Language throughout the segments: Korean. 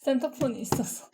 센터폰이 있어서.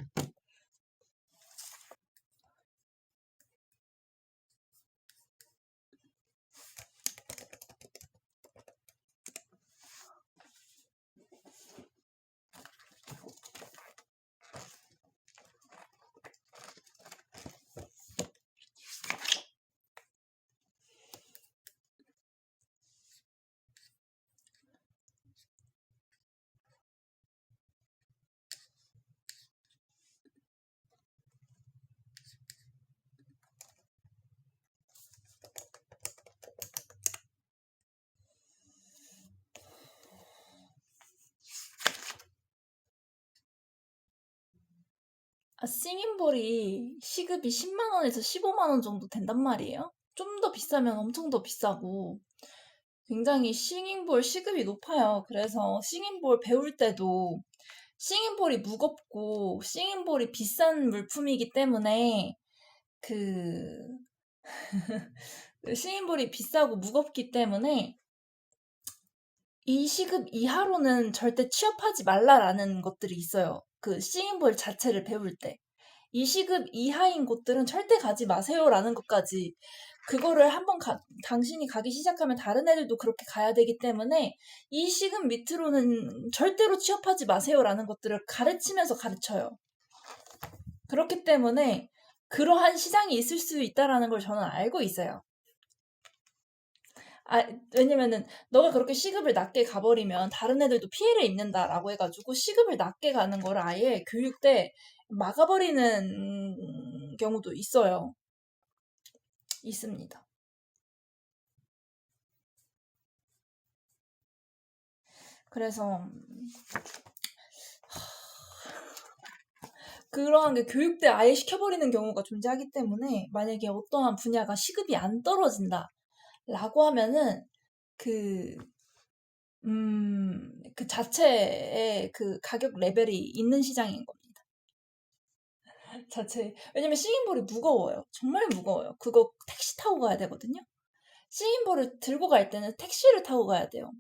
싱잉볼이 시급이 10만 원에서 15만 원 정도 된단 말이에요. 좀 더 비싸면 엄청 더 비싸고 굉장히 싱잉볼 시급이 높아요. 그래서 싱잉볼 배울 때도 싱잉볼이 무겁고 싱잉볼이 비싼 물품이기 때문에 그 싱잉볼이 비싸고 무겁기 때문에 이 시급 이하로는 절대 취업하지 말라라는 것들이 있어요. 그 싱잉볼 자체를 배울 때. 이 시급 이하인 곳들은 절대 가지 마세요라는 것까지 그거를 한번 당신이 가기 시작하면 다른 애들도 그렇게 가야 되기 때문에 이 시급 밑으로는 절대로 취업하지 마세요라는 것들을 가르치면서 가르쳐요. 그렇기 때문에 그러한 시장이 있을 수 있다라는 걸 저는 알고 있어요. 왜냐면은 너가 그렇게 시급을 낮게 가버리면 다른 애들도 피해를 입는다라고 해가지고 시급을 낮게 가는 거를 아예 교육 때 막아버리는 경우도 있어요. 있습니다. 그래서 그러한 게 교육때 아예 시켜버리는 경우가 존재하기 때문에 만약에 어떠한 분야가 시급이 안 떨어진다 라고 하면은 그, 그 자체의 그 가격 레벨이 있는 시장인 겁니다. 왜냐면 싱잉볼이 무거워요. 정말 무거워요. 그거 택시 타고 가야 되거든요. 싱잉볼을 들고 갈 때는 택시를 타고 가야 돼요.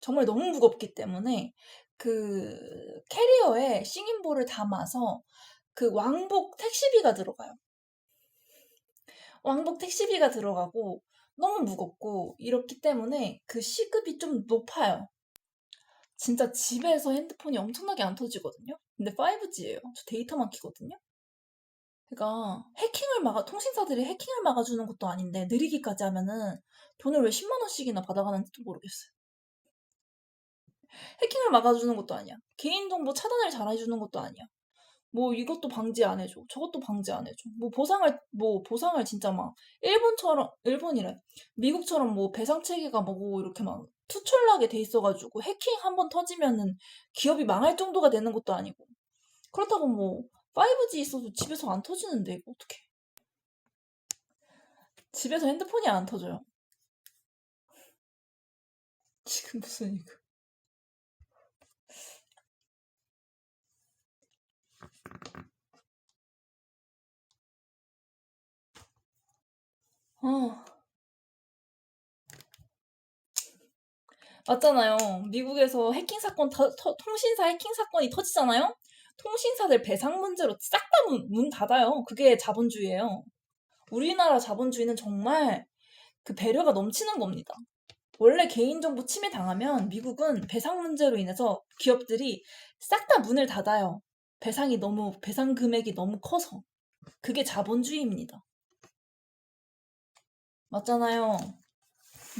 정말 너무 무겁기 때문에 그 캐리어에 싱잉볼을 담아서 그 왕복 택시비가 들어가요. 왕복 택시비가 들어가고 너무 무겁고 이렇기 때문에 그 시급이 좀 높아요. 진짜 집에서 핸드폰이 엄청나게 안 터지거든요. 근데 5G예요. 저 데이터만 키거든요. 그러니까 통신사들이 해킹을 막아주는 것도 아닌데 느리기까지 하면은 돈을 왜 10만 원씩이나 받아가는지도 모르겠어요. 해킹을 막아주는 것도 아니야. 개인정보 차단을 잘 해주는 것도 아니야. 뭐 이것도 방지 안 해줘. 저것도 방지 안 해줘. 뭐 보상을 진짜 막 일본이래. 미국처럼 뭐 배상 체계가 뭐고 이렇게 막 투철나게 돼 있어가지고 해킹 한 번 터지면은 기업이 망할 정도가 되는 것도 아니고. 그렇다고 뭐 5G 있어도 집에서 안 터지는데 이거 어떡해. 집에서 핸드폰이 안 터져요. 지금 무슨 이거. 어, 맞잖아요. 미국에서 통신사 해킹 사건이 터지잖아요? 통신사들 배상 문제로 싹 다 문 닫아요. 그게 자본주의예요. 우리나라 자본주의는 정말 그 배려가 넘치는 겁니다. 원래 개인정보 침해 당하면 미국은 배상 문제로 인해서 기업들이 싹 다 문을 닫아요. 배상 금액이 너무 커서. 그게 자본주의입니다. 맞잖아요.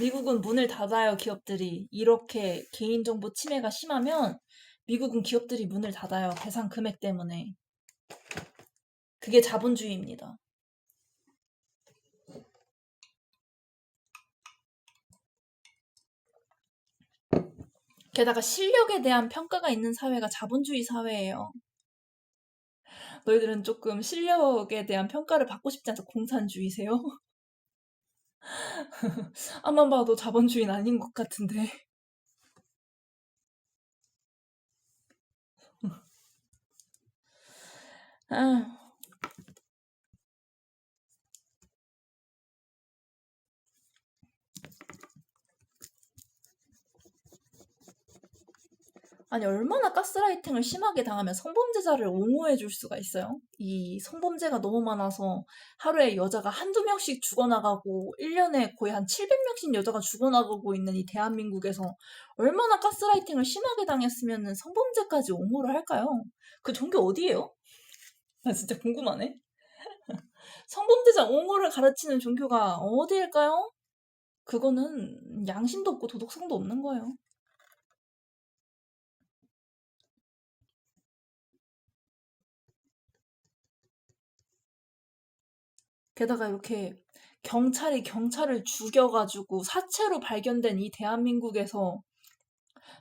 미국은 문을 닫아요, 기업들이. 이렇게 개인정보 침해가 심하면 미국은 기업들이 문을 닫아요, 배상 금액 때문에. 그게 자본주의입니다. 게다가 실력에 대한 평가가 있는 사회가 자본주의 사회예요. 너희들은 조금 실력에 대한 평가를 받고 싶지 않아서 공산주의세요? 앞만 봐도 자본주의는 아닌 것 같은데. 아, 아니, 얼마나 가스라이팅을 심하게 당하면 성범죄자를 옹호해 줄 수가 있어요? 이 성범죄가 너무 많아서 하루에 여자가 한두 명씩 죽어나가고 1년에 거의 한 700명씩 여자가 죽어나가고 있는 이 대한민국에서 얼마나 가스라이팅을 심하게 당했으면 성범죄까지 옹호를 할까요? 그 종교 어디예요? 나 진짜 궁금하네. 성범죄자 옹호를 가르치는 종교가 어디일까요? 그거는 양심도 없고 도덕성도 없는 거예요. 게다가 이렇게 경찰이 경찰을 죽여가지고 사체로 발견된 이 대한민국에서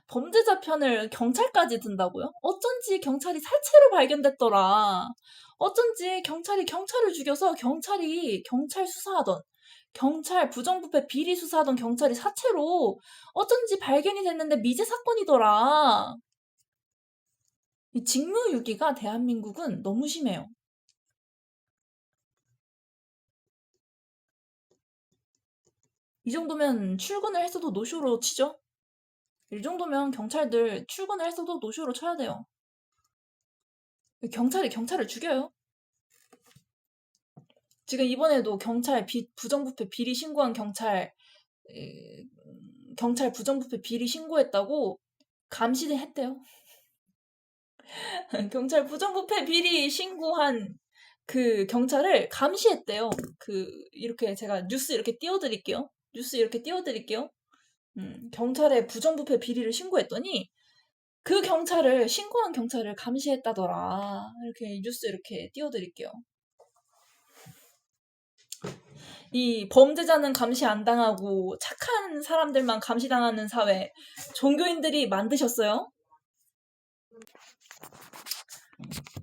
범죄자 편을 경찰까지 든다고요? 어쩐지 경찰이 사체로 발견됐더라. 어쩐지 경찰이 경찰을 죽여서 경찰이 경찰 수사하던 경찰 부정부패 비리 수사하던 경찰이 사체로 어쩐지 발견이 됐는데 미제 사건이더라. 이 직무유기가 대한민국은 너무 심해요. 이 정도면 출근을 했어도 노쇼로 치죠? 이 정도면 경찰들 출근을 했어도 노쇼로 쳐야 돼요. 경찰이 경찰을 죽여요. 지금 이번에도 경찰 부정부패 비리 신고한 경찰 부정부패 비리 신고했다고 감시를 했대요. 경찰 부정부패 비리 신고한 그 경찰을 감시했대요. 이렇게 제가 뉴스 이렇게 띄워드릴게요. 뉴스 이렇게 띄워드릴게요. 경찰의 부정부패 비리를 신고했더니 그 신고한 경찰을 감시했다더라. 이렇게 뉴스 이렇게 띄워드릴게요. 이 범죄자는 감시 안 당하고 착한 사람들만 감시당하는 사회, 종교인들이 만드셨어요?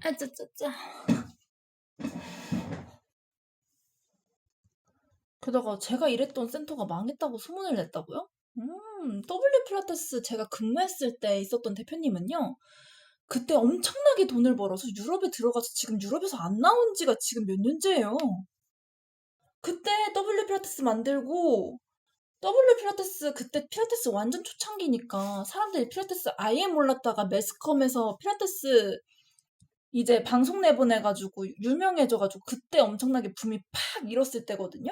아짜짜짜. 게다가 제가 일했던 센터가 망했다고 소문을 냈다고요? W 필라테스 제가 근무했을 때 있었던 대표님은요, 그때 엄청나게 돈을 벌어서 유럽에 들어가서 지금 유럽에서 안 나온 지가 지금 몇 년째예요. 그때 W 필라테스 만들고, W 필라테스 그때 필라테스 완전 초창기니까 사람들이 필라테스 아예 몰랐다가 매스컴에서 필라테스 이제 방송 내보내가지고 유명해져가지고 그때 엄청나게 붐이 팍 일었을 때거든요.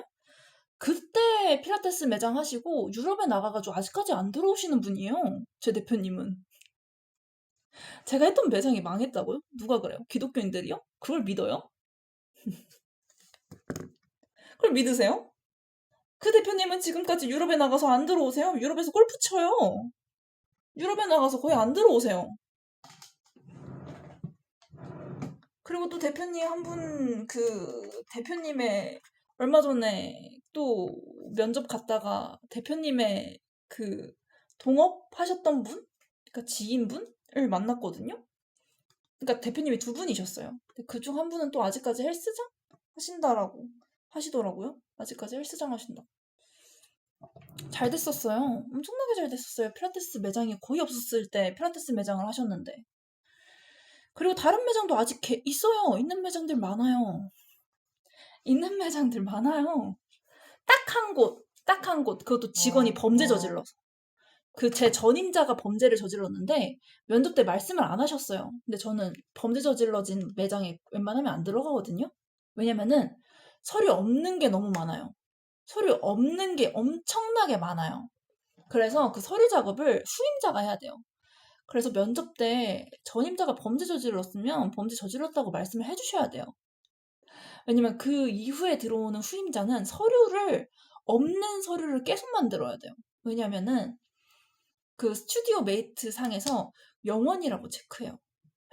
그때 필라테스 매장 하시고 유럽에 나가가지고 아직까지 안 들어오시는 분이에요. 제 대표님은. 제가 했던 매장이 망했다고요? 누가 그래요? 기독교인들이요? 그걸 믿어요? 그걸 믿으세요? 그 대표님은 지금까지 유럽에 나가서 안 들어오세요? 유럽에서 골프 쳐요. 유럽에 나가서 거의 안 들어오세요. 그리고 또 대표님 한 분, 대표님의 얼마 전에 또 면접 갔다가 대표님의 그 동업하셨던 분? 그러니까 지인분을 만났거든요? 그러니까 대표님이 두 분이셨어요. 그중 한 분은 또 아직까지 헬스장 하신다라고 하시더라고요. 아직까지 헬스장 하신다. 잘 됐었어요. 엄청나게 잘 됐었어요. 필라테스 매장이 거의 없었을 때 필라테스 매장을 하셨는데. 그리고 다른 매장도 아직 있어요. 있는 매장들 많아요. 있는 매장들 많아요. 딱 한 곳, 그것도 직원이 범죄 저질러서. 제 전임자가 범죄를 저질렀는데, 면접 때 말씀을 안 하셨어요. 근데 저는 범죄 저질러진 매장에 웬만하면 안 들어가거든요? 왜냐면은, 서류 없는 게 너무 많아요. 서류 없는 게 엄청나게 많아요. 그래서 그 서류 작업을 후임자가 해야 돼요. 그래서 면접 때 전임자가 범죄 저질렀으면 범죄 저질렀다고 말씀을 해주셔야 돼요. 왜냐면 그 이후에 들어오는 후임자는 없는 서류를 계속 만들어야 돼요. 왜냐면은 그 스튜디오 메이트 상에서 영원이라고 체크해요.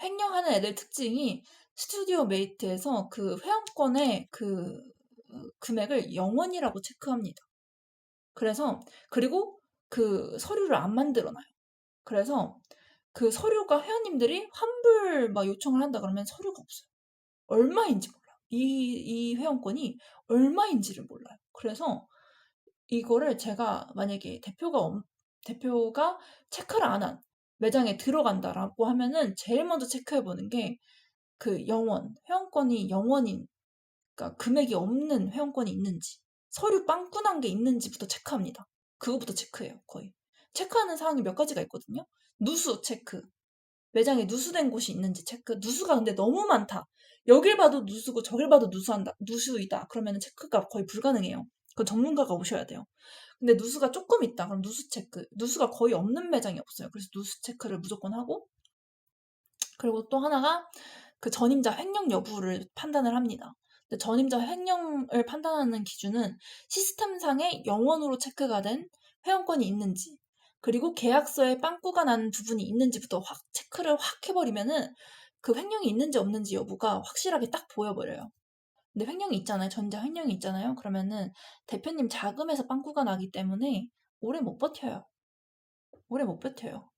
횡령하는 애들 특징이 스튜디오 메이트에서 그 회원권의 금액을 영원이라고 체크합니다. 그리고 그 서류를 안 만들어놔요. 그래서 그 서류가 회원님들이 환불 막 요청을 한다 그러면 서류가 없어요. 얼마인지 몰라요. 이 회원권이 얼마인지를 몰라요. 그래서 이거를 제가 만약에 대표가 체크를 안 한 매장에 들어간다라고 하면은 제일 먼저 체크해보는 게 회원권이 영원인, 그러니까 금액이 없는 회원권이 있는지, 서류 빵꾸난 게 있는지부터 체크합니다. 그거부터 체크해요, 거의. 체크하는 사항이 몇 가지가 있거든요. 누수 체크. 매장에 누수된 곳이 있는지 체크. 누수가 근데 너무 많다. 여길 봐도 누수고 저길 봐도 누수이다. 그러면 체크가 거의 불가능해요. 그건 전문가가 오셔야 돼요. 근데 누수가 조금 있다. 그럼 누수 체크. 누수가 거의 없는 매장이 없어요. 그래서 누수 체크를 무조건 하고, 그리고 또 하나가 그 전임자 횡령 여부를 판단을 합니다. 근데 전임자 횡령을 판단하는 기준은 시스템상에 영원으로 체크가 된 회원권이 있는지, 그리고 계약서에 빵꾸가 난 부분이 있는지부터 확 체크를 확 해버리면은 그 횡령이 있는지 없는지 여부가 확실하게 딱 보여버려요. 근데 횡령이 있잖아요. 전자 횡령이 있잖아요. 그러면은 대표님 자금에서 빵꾸가 나기 때문에 오래 못 버텨요. 오래 못 버텨요.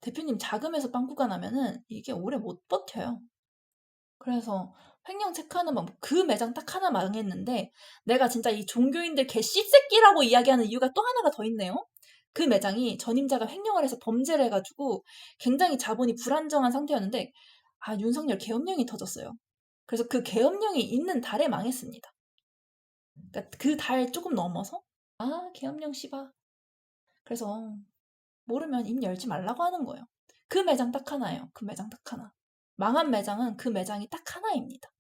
대표님 자금에서 빵꾸가 나면은 이게 오래 못 버텨요. 그래서 횡령 체크하는 방법, 그 매장 딱 하나 망했는데 내가 진짜 이 종교인들 개 씹새끼라고 이야기하는 이유가 또 하나가 더 있네요. 그 매장이 전임자가 횡령을 해서 범죄를 해가지고 굉장히 자본이 불안정한 상태였는데, 윤석열 계엄령이 터졌어요. 그래서 그 계엄령이 있는 달에 망했습니다. 그러니까 그 달 조금 넘어서 계엄령 씨바. 그래서 모르면 입 열지 말라고 하는 거예요. 그 매장 딱 하나예요. 그 매장 딱 하나. 망한 매장은 그 매장이 딱 하나입니다.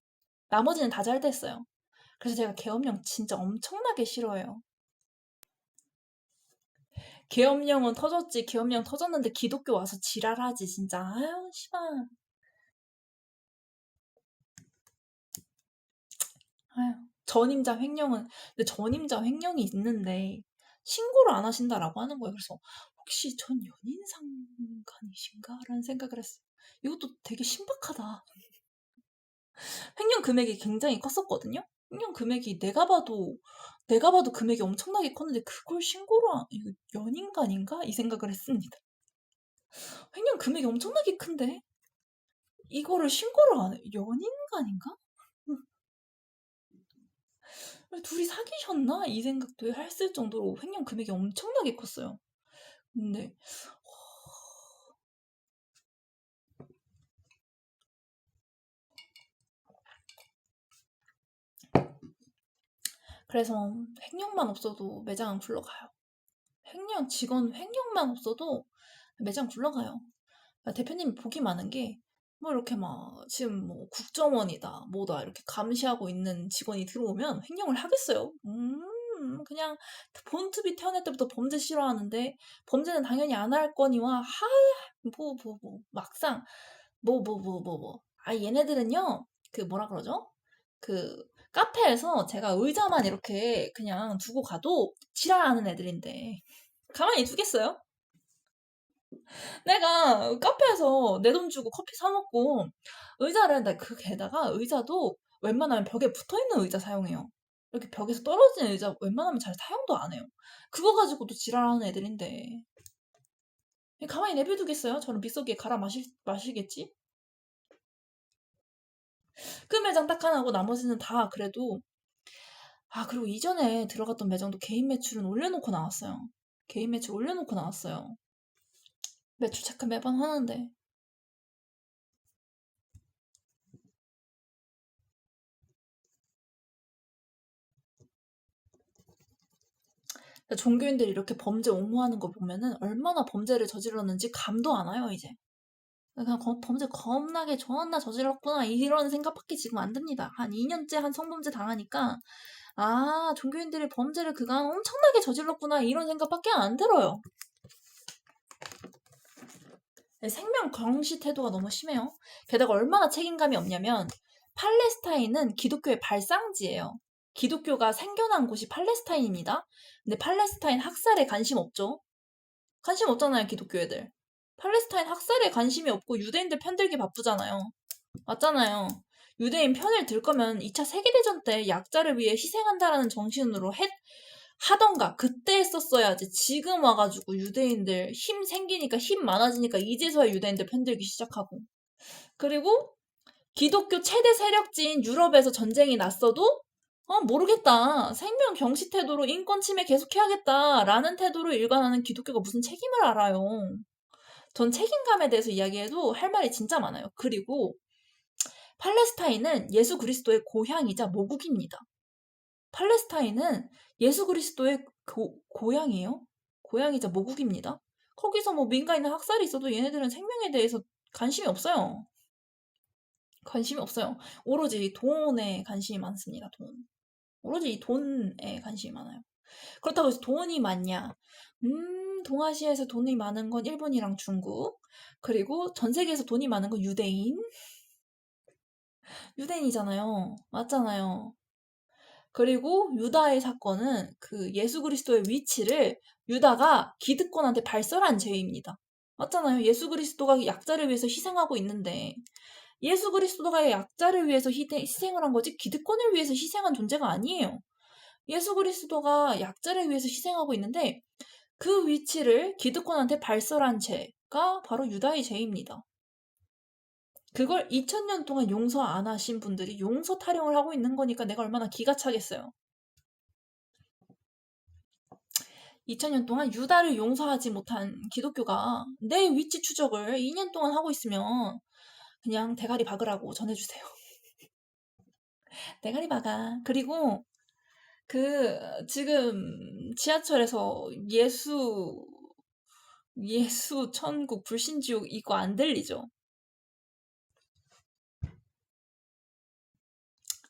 나머지는 다 잘 됐어요. 그래서 제가 계엄령 진짜 엄청나게 싫어해요. 계엄령은 터졌지. 계엄령 터졌는데 기독교 와서 지랄하지 진짜. 아유 씨발. 아유. 전임자 횡령은, 근데 전임자 횡령이 있는데 신고를 안 하신다라고 하는 거예요. 그래서 혹시 전 연인상간이신가? 라는 생각을 했어요. 이것도 되게 신박하다. 횡령 금액이 굉장히 컸었거든요. 횡령 금액이 내가 봐도 금액이 엄청나게 컸는데 그걸 신고를 이거 연인간인가? 이 생각을 했습니다. 횡령 금액이 엄청나게 큰데 이거를 신고를 안 해? 연인간인가? 둘이 사귀셨나? 이 생각도 했을 정도로 횡령 금액이 엄청나게 컸어요. 근데 그래서 횡령만 없어도 매장은 굴러가요. 직원 횡령만 없어도 매장 굴러가요. 그러니까 대표님이 복이 많은 게, 뭐 이렇게 막 지금 뭐 국정원이다 뭐다 이렇게 감시하고 있는 직원이 들어오면 횡령을 하겠어요? 그냥 본투비 태어날 때부터 범죄 싫어하는데 범죄는 당연히 안 할 거니와 막상 얘네들은요, 그 뭐라 그러죠? 그 카페에서 제가 의자만 이렇게 그냥 두고 가도 지랄하는 애들인데 가만히 두겠어요? 내가 카페에서 내 돈 주고 커피 사 먹고 의자를, 게다가 의자도 웬만하면 벽에 붙어 있는 의자 사용해요. 이렇게 벽에서 떨어지는 의자 웬만하면 잘 사용도 안 해요. 그거 가지고도 지랄하는 애들인데 가만히 내버려두겠어요? 저는 믹서기에 갈아 마시겠지? 그 매장 딱 하나고 나머지는 다 그래도, 그리고 이전에 들어갔던 매장도 개인 매출은 올려놓고 나왔어요. 개인 매출 올려놓고 나왔어요. 매출 체크 매번 하는데. 종교인들이 이렇게 범죄 옹호하는 거 보면은 얼마나 범죄를 저질렀는지 감도 안 와요, 이제. 그냥 범죄 겁나게 존나 저질렀구나 이런 생각밖에 지금 안 듭니다. 한 2년째 한 성범죄 당하니까 종교인들이 범죄를 그간 엄청나게 저질렀구나 이런 생각밖에 안 들어요. 생명 경시 태도가 너무 심해요. 게다가 얼마나 책임감이 없냐면 팔레스타인은 기독교의 발상지예요. 기독교가 생겨난 곳이 팔레스타인입니다. 근데 팔레스타인 학살에 관심 없죠? 관심 없잖아요, 기독교 애들. 팔레스타인 학살에 관심이 없고 유대인들 편들기 바쁘잖아요. 맞잖아요. 유대인 편을 들 거면 2차 세계대전 때 약자를 위해 희생한다라는 정신으로 하던가 그때 했었어야지. 지금 와가지고 유대인들 힘 생기니까 힘 많아지니까 이제서야 유대인들 편들기 시작하고. 그리고 기독교 최대 세력지인 유럽에서 전쟁이 났어도 모르겠다. 생명 경시 태도로 인권 침해 계속해야겠다라는 태도로 일관하는 기독교가 무슨 책임을 알아요. 전 책임감에 대해서 이야기해도 할 말이 진짜 많아요. 그리고 팔레스타인은 예수 그리스도의 고향이자 모국입니다. 팔레스타인은 예수 그리스도의 고향이에요. 고향이자 모국입니다. 거기서 뭐 민가이나 학살이 있어도 얘네들은 생명에 대해서 관심이 없어요. 관심이 없어요. 오로지 돈에 관심이 많습니다. 돈. 오로지 이 돈에 관심이 많아요. 그렇다고 해서 돈이 많냐? 동아시아에서 돈이 많은 건 일본이랑 중국. 그리고 전 세계에서 돈이 많은 건 유대인. 유대인이잖아요. 맞잖아요. 그리고 유다의 사건은 그 예수 그리스도의 위치를 유다가 기득권한테 발설한 죄입니다. 맞잖아요. 예수 그리스도가 약자를 위해서 희생하고 있는데 예수 그리스도가 약자를 위해서 희생을 한 거지 기득권을 위해서 희생한 존재가 아니에요. 예수 그리스도가 약자를 위해서 희생하고 있는데 그 위치를 기득권한테 발설한 죄가 바로 유다의 죄입니다. 그걸 2000년 동안 용서 안 하신 분들이 용서 타령을 하고 있는 거니까 내가 얼마나 기가 차겠어요. 2000년 동안 유다를 용서하지 못한 기독교가 내 위치 추적을 2년 동안 하고 있으면 그냥 대가리 박으라고 전해주세요. 대가리 박아. 그리고 그 지금 지하철에서 예수 천국 불신지옥 이거 안 들리죠?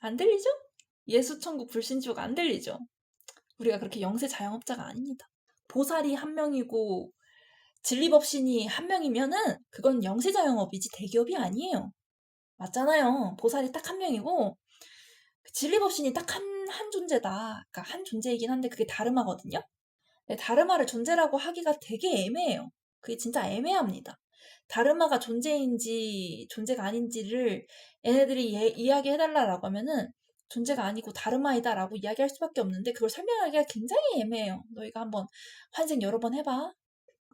안 들리죠? 예수 천국 불신지옥 안 들리죠? 우리가 그렇게 영세 자영업자가 아닙니다. 보살이 한 명이고 진리법신이 한 명이면은 그건 영세 자영업이지 대기업이 아니에요. 맞잖아요. 보살이 딱 한 명이고 진리법신이 딱 한 존재다. 그러니까 한 존재이긴 한데 그게 다르마거든요. 다르마를 존재라고 하기가 되게 애매해요. 그게 진짜 애매합니다. 다르마가 존재인지 존재가 아닌지를 얘네들이 이야기해달라고 하면은 존재가 아니고 다르마이다라고 이야기할 수밖에 없는데 그걸 설명하기가 굉장히 애매해요. 너희가 한번 환생 여러 번 해봐.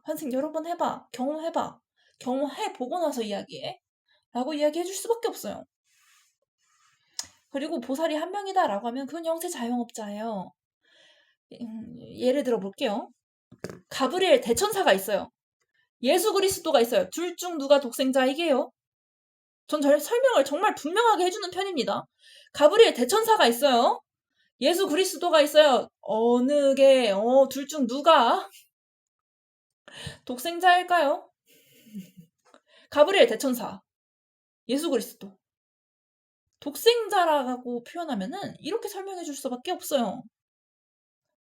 환생 여러 번 해봐. 경험해봐. 경험해보고 나서 이야기해. 라고 이야기해줄 수밖에 없어요. 그리고 보살이 한 명이다라고 하면 그건 영세 자영업자예요. 예를 들어 볼게요. 가브리엘 대천사가 있어요. 예수 그리스도가 있어요. 둘 중 누가 독생자이게요? 전 설명을 정말 분명하게 해주는 편입니다. 가브리엘 대천사가 있어요. 예수 그리스도가 있어요. 둘 중 누가 독생자일까요? 가브리엘 대천사, 예수 그리스도. 독생자라고 표현하면은 이렇게 설명해 줄 수밖에 없어요.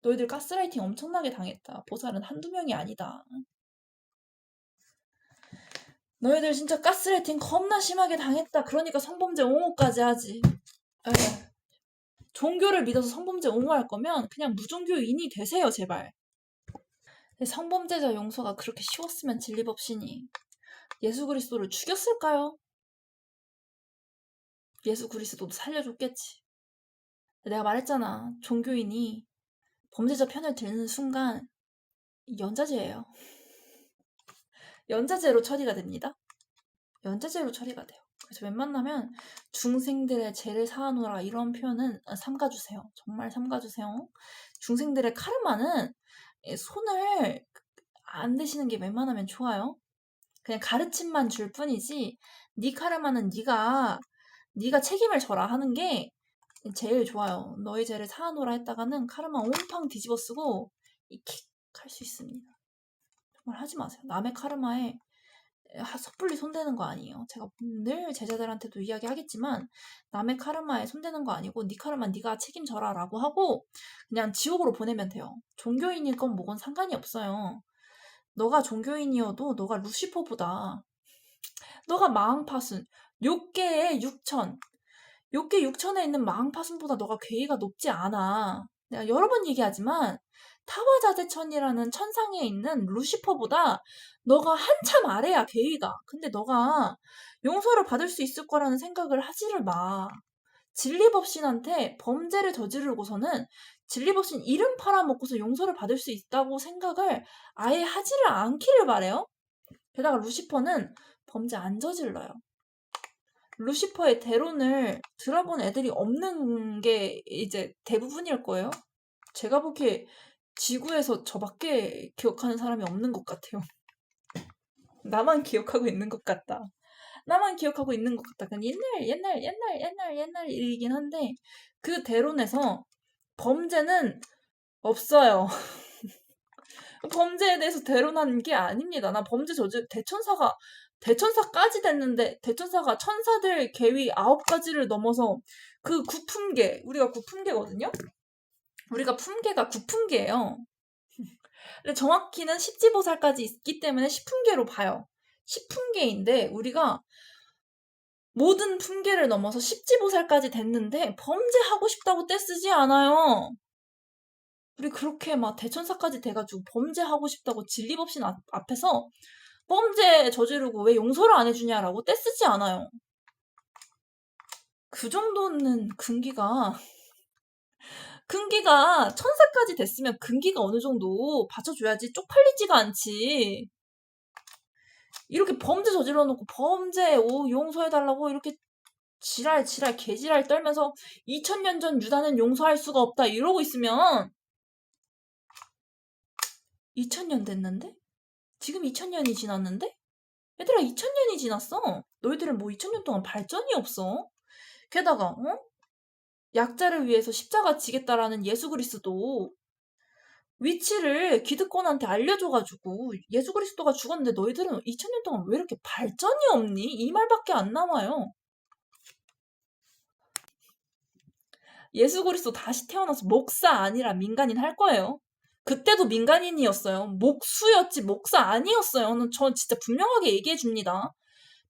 너희들 가스라이팅 엄청나게 당했다. 보살은 한두 명이 아니다. 너희들 진짜 가스라이팅 겁나 심하게 당했다. 그러니까 성범죄 옹호까지 하지. 에휴. 종교를 믿어서 성범죄 옹호할 거면 그냥 무종교인이 되세요, 제발. 성범죄자 용서가 그렇게 쉬웠으면 진리법신이 예수 그리스도를 죽였을까요? 예수 그리스도도 살려줬겠지. 내가 말했잖아. 종교인이 범죄자 편을 드는 순간 연자죄예요. 연자죄로 처리가 됩니다. 연자죄로 처리가 돼요. 그래서 웬만하면 중생들의 죄를 사하노라 이런 표현은 삼가주세요. 정말 삼가주세요. 중생들의 카르마는 손을 안 대시는 게 웬만하면 좋아요. 그냥 가르침만 줄 뿐이지 네 카르마는 네가 책임을 져라 하는 게 제일 좋아요. 너의 죄를 사하노라 했다가는 카르마 옹팡 뒤집어 쓰고 킥 할 수 있습니다. 정말 하지 마세요. 남의 카르마에 섣불리 손대는 거 아니에요. 제가 늘 제자들한테도 이야기하겠지만 남의 카르마에 손대는 거 아니고 네 카르마 네가 책임져라 라고 하고 그냥 지옥으로 보내면 돼요. 종교인일 건 뭐건 상관이 없어요. 너가 종교인이어도 너가 루시퍼보다 너가 마항파순 6개의 6천 6개 6천에 있는 마항파순보다 너가 괴이가 높지 않아. 내가 여러 번 얘기하지만 타화자재천이라는 천상에 있는 루시퍼보다 너가 한참 아래야 괴이가. 근데 너가 용서를 받을 수 있을 거라는 생각을 하지를 마. 진리법신한테 범죄를 저지르고서는 진리법신 이름 팔아먹고서 용서를 받을 수 있다고 생각을 아예 하지를 않기를 바래요. 게다가 루시퍼는 범죄 안 저질러요. 루시퍼의 대론을 들어본 애들이 없는 게 이제 대부분일 거예요. 제가 보기에 지구에서 저밖에 기억하는 사람이 없는 것 같아요. 나만 기억하고 있는 것 같다. 나만 기억하고 있는 것 같다. 그건 옛날 일이긴 한데 그 대론에서 범죄는 없어요. 범죄에 대해서 대론한 게 아닙니다. 나 범죄 대천사까지 됐는데, 대천사가 천사들 계위 9가지를 넘어서 그 구품계, 우리가 구품계거든요? 우리가 품계가 구품계예요. 근데 정확히는 십지보살까지 있기 때문에 십품계로 봐요. 십품계인데 우리가 모든 품계를 넘어서 십지보살까지 됐는데 범죄하고 싶다고 떼쓰지 않아요. 우리 그렇게 막 대천사까지 돼가지고 범죄하고 싶다고 진리법신 앞에서 범죄 저지르고 왜 용서를 안 해주냐라고 떼쓰지 않아요. 그 정도는 근기가 천사까지 됐으면 근기가 어느 정도 받쳐줘야지 쪽팔리지가 않지. 이렇게 범죄 저질러 놓고 범죄 용서해달라고 이렇게 개지랄 떨면서 2000년 전 유다는 용서할 수가 없다 이러고 있으면 2000년 됐는데? 지금 2000년이 지났는데? 얘들아 2000년이 지났어. 너희들은 뭐 2000년 동안 발전이 없어. 게다가 약자를 위해서 십자가 지겠다라는 예수 그리스도 위치를 기득권한테 알려줘가지고 예수 그리스도가 죽었는데 너희들은 2000년 동안 왜 이렇게 발전이 없니? 이 말밖에 안 나와요. 예수 그리스도 다시 태어나서 목사 아니라 민간인 할 거예요. 그때도 민간인이었어요. 목수였지 목사 아니었어요. 전 진짜 분명하게 얘기해 줍니다.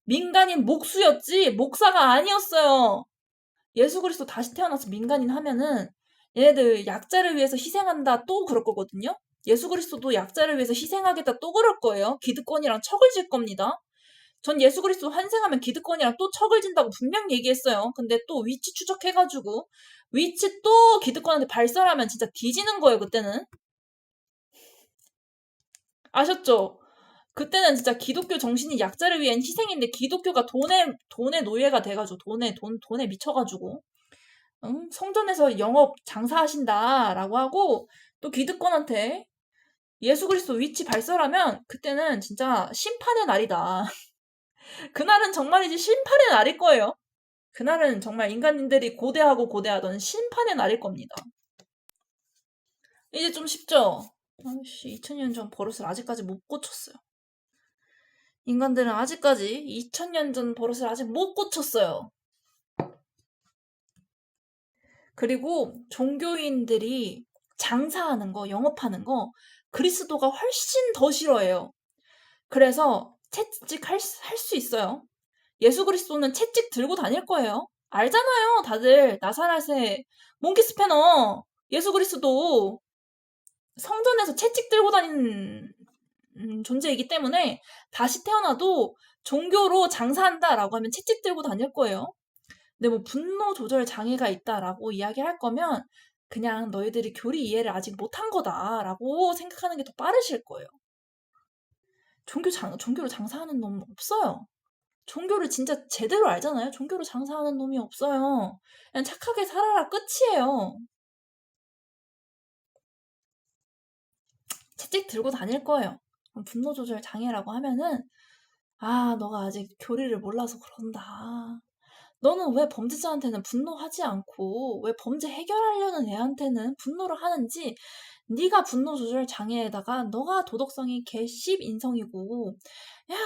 민간인 목수였지 목사가 아니었어요. 예수 그리스도 다시 태어나서 민간인 하면은 얘네들 약자를 위해서 희생한다 또 그럴 거거든요. 예수 그리스도도 약자를 위해서 희생하겠다 또 그럴 거예요. 기득권이랑 척을 질 겁니다. 전 예수 그리스도 환생하면 기득권이랑 또 척을 진다고 분명히 얘기했어요. 근데 또 위치 추적해가지고 위치 또 기득권한테 발설하면 진짜 뒤지는 거예요. 그때는. 아셨죠? 그때는 진짜 기독교 정신이 약자를 위한 희생인데 기독교가 돈의 노예가 돼가지고 돈에 미쳐가지고 성전에서 영업 장사하신다라고 하고 또 기득권한테 예수 그리스도 위치 발설하면 그때는 진짜 심판의 날이다. 그날은 정말이지 심판의 날일 거예요. 그날은 정말 인간인들이 고대하던 심판의 날일 겁니다. 이제 좀 쉽죠? 아이씨, 2000년 전 버릇을 아직까지 못 고쳤어요. 인간들은 아직까지 2000년 전 버릇을 아직 못 고쳤어요. 그리고 종교인들이 장사하는 거, 영업하는 거 그리스도가 훨씬 더 싫어해요. 그래서 채찍 할 수 있어요. 예수 그리스도는 채찍 들고 다닐 거예요. 알잖아요, 다들. 나사렛의 몽키 스패너 예수 그리스도 성전에서 채찍 들고 다니는 존재이기 때문에 다시 태어나도 종교로 장사한다라고 하면 채찍 들고 다닐 거예요. 근데 뭐 분노 조절 장애가 있다라고 이야기할 거면 그냥 너희들이 교리 이해를 아직 못한 거다라고 생각하는 게 더 빠르실 거예요. 종교로 장사하는 놈 없어요. 종교를 진짜 제대로 알잖아요. 종교로 장사하는 놈이 없어요. 그냥 착하게 살아라 끝이에요. 채찍 들고 다닐 거예요. 분노 조절 장애라고 하면은 너가 아직 교리를 몰라서 그런다. 너는 왜 범죄자한테는 분노하지 않고 왜 범죄 해결하려는 애한테는 분노를 하는지 네가 분노 조절 장애에다가 너가 도덕성이 개씹 인성이고 야,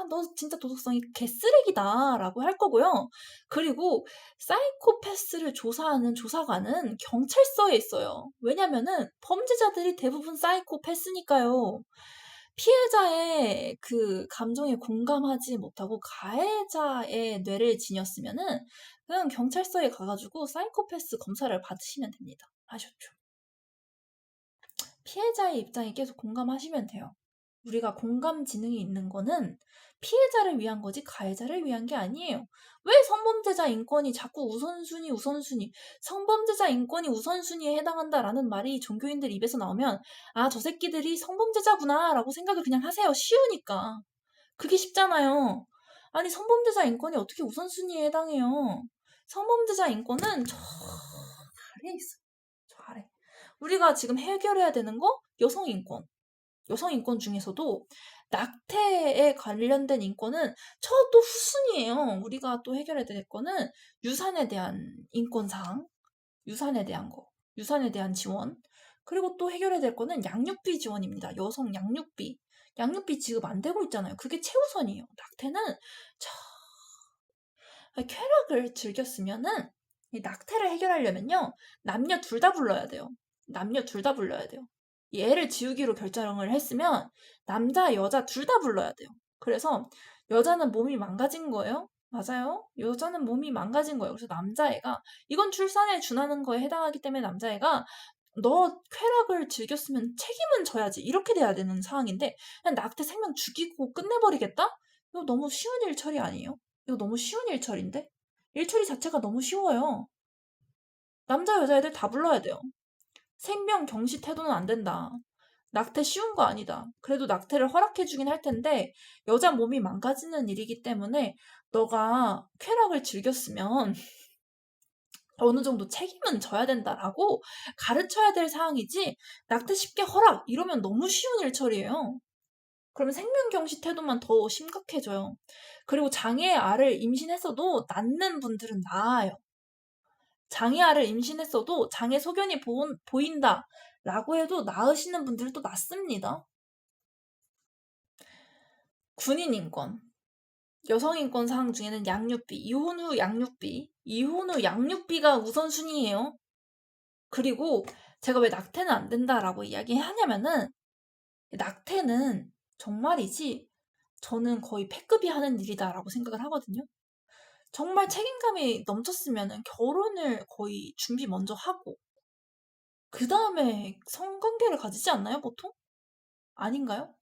너 진짜 도덕성이 개쓰레기다 라고 할 거고요. 그리고 사이코패스를 조사하는 조사관은 경찰서에 있어요. 왜냐면은 범죄자들이 대부분 사이코패스니까요. 피해자의 그 감정에 공감하지 못하고 가해자의 뇌를 지녔으면은 그냥 경찰서에 가가지고 사이코패스 검사를 받으시면 됩니다. 아셨죠? 피해자의 입장에 계속 공감하시면 돼요. 우리가 공감 지능이 있는 거는 피해자를 위한 거지 가해자를 위한 게 아니에요. 왜 성범죄자 인권이 자꾸 우선순위 성범죄자 인권이 우선순위에 해당한다라는 말이 종교인들 입에서 나오면 저 새끼들이 성범죄자구나 라고 생각을 그냥 하세요. 쉬우니까. 그게 쉽잖아요. 아니 성범죄자 인권이 어떻게 우선순위에 해당해요. 성범죄자 인권은 저 아래에 있어. 저 아래. 우리가 지금 해결해야 되는 거 여성 인권. 여성 인권 중에서도 낙태에 관련된 인권은 또 후순위예요. 우리가 또 해결해야 될 거는 유산에 대한 인권사항, 유산에 대한 거, 유산에 대한 지원, 그리고 또 해결해야 될 거는 양육비 지원입니다. 여성 양육비. 양육비 지급 안 되고 있잖아요. 그게 최우선이에요. 낙태는 쾌락을 즐겼으면은 이 낙태를 해결하려면요. 남녀 둘 다 불러야 돼요. 남녀 둘 다 불러야 돼요. 이 애를 지우기로 결정을 했으면 남자, 여자 둘 다 불러야 돼요. 그래서 여자는 몸이 망가진 거예요. 맞아요. 여자는 몸이 망가진 거예요. 그래서 남자애가 이건 출산에 준하는 거에 해당하기 때문에 남자애가 너 쾌락을 즐겼으면 책임은 져야지. 이렇게 돼야 되는 상황인데 그냥 낙태 생명 죽이고 끝내버리겠다? 이거 너무 쉬운 일처리 아니에요? 이거 너무 쉬운 일처리인데? 일처리 자체가 너무 쉬워요. 남자 여자애들 다 불러야 돼요. 생명 경시 태도는 안 된다. 낙태 쉬운 거 아니다. 그래도 낙태를 허락해주긴 할 텐데 여자 몸이 망가지는 일이기 때문에 너가 쾌락을 즐겼으면 어느 정도 책임은 져야 된다라고 가르쳐야 될 상황이지 낙태 쉽게 허락 이러면 너무 쉬운 일처리예요. 그러면 생명경시 태도만 더 심각해져요. 그리고 장애의 알을 임신했어도 낳는 분들은 나아요. 장애 알을 임신했어도 장애 소견이 보인다라고 해도 낳으시는 분들은 또 낫습니다. 군인 인권. 여성 인권 사항 중에는 양육비, 이혼 후 양육비가 우선순위예요. 그리고 제가 왜 낙태는 안 된다라고 이야기하냐면은 낙태는 정말이지 저는 거의 패급이 하는 일이다라고 생각을 하거든요. 정말 책임감이 넘쳤으면은 결혼을 거의 준비 먼저 하고 그 다음에 성관계를 가지지 않나요, 보통? 아닌가요?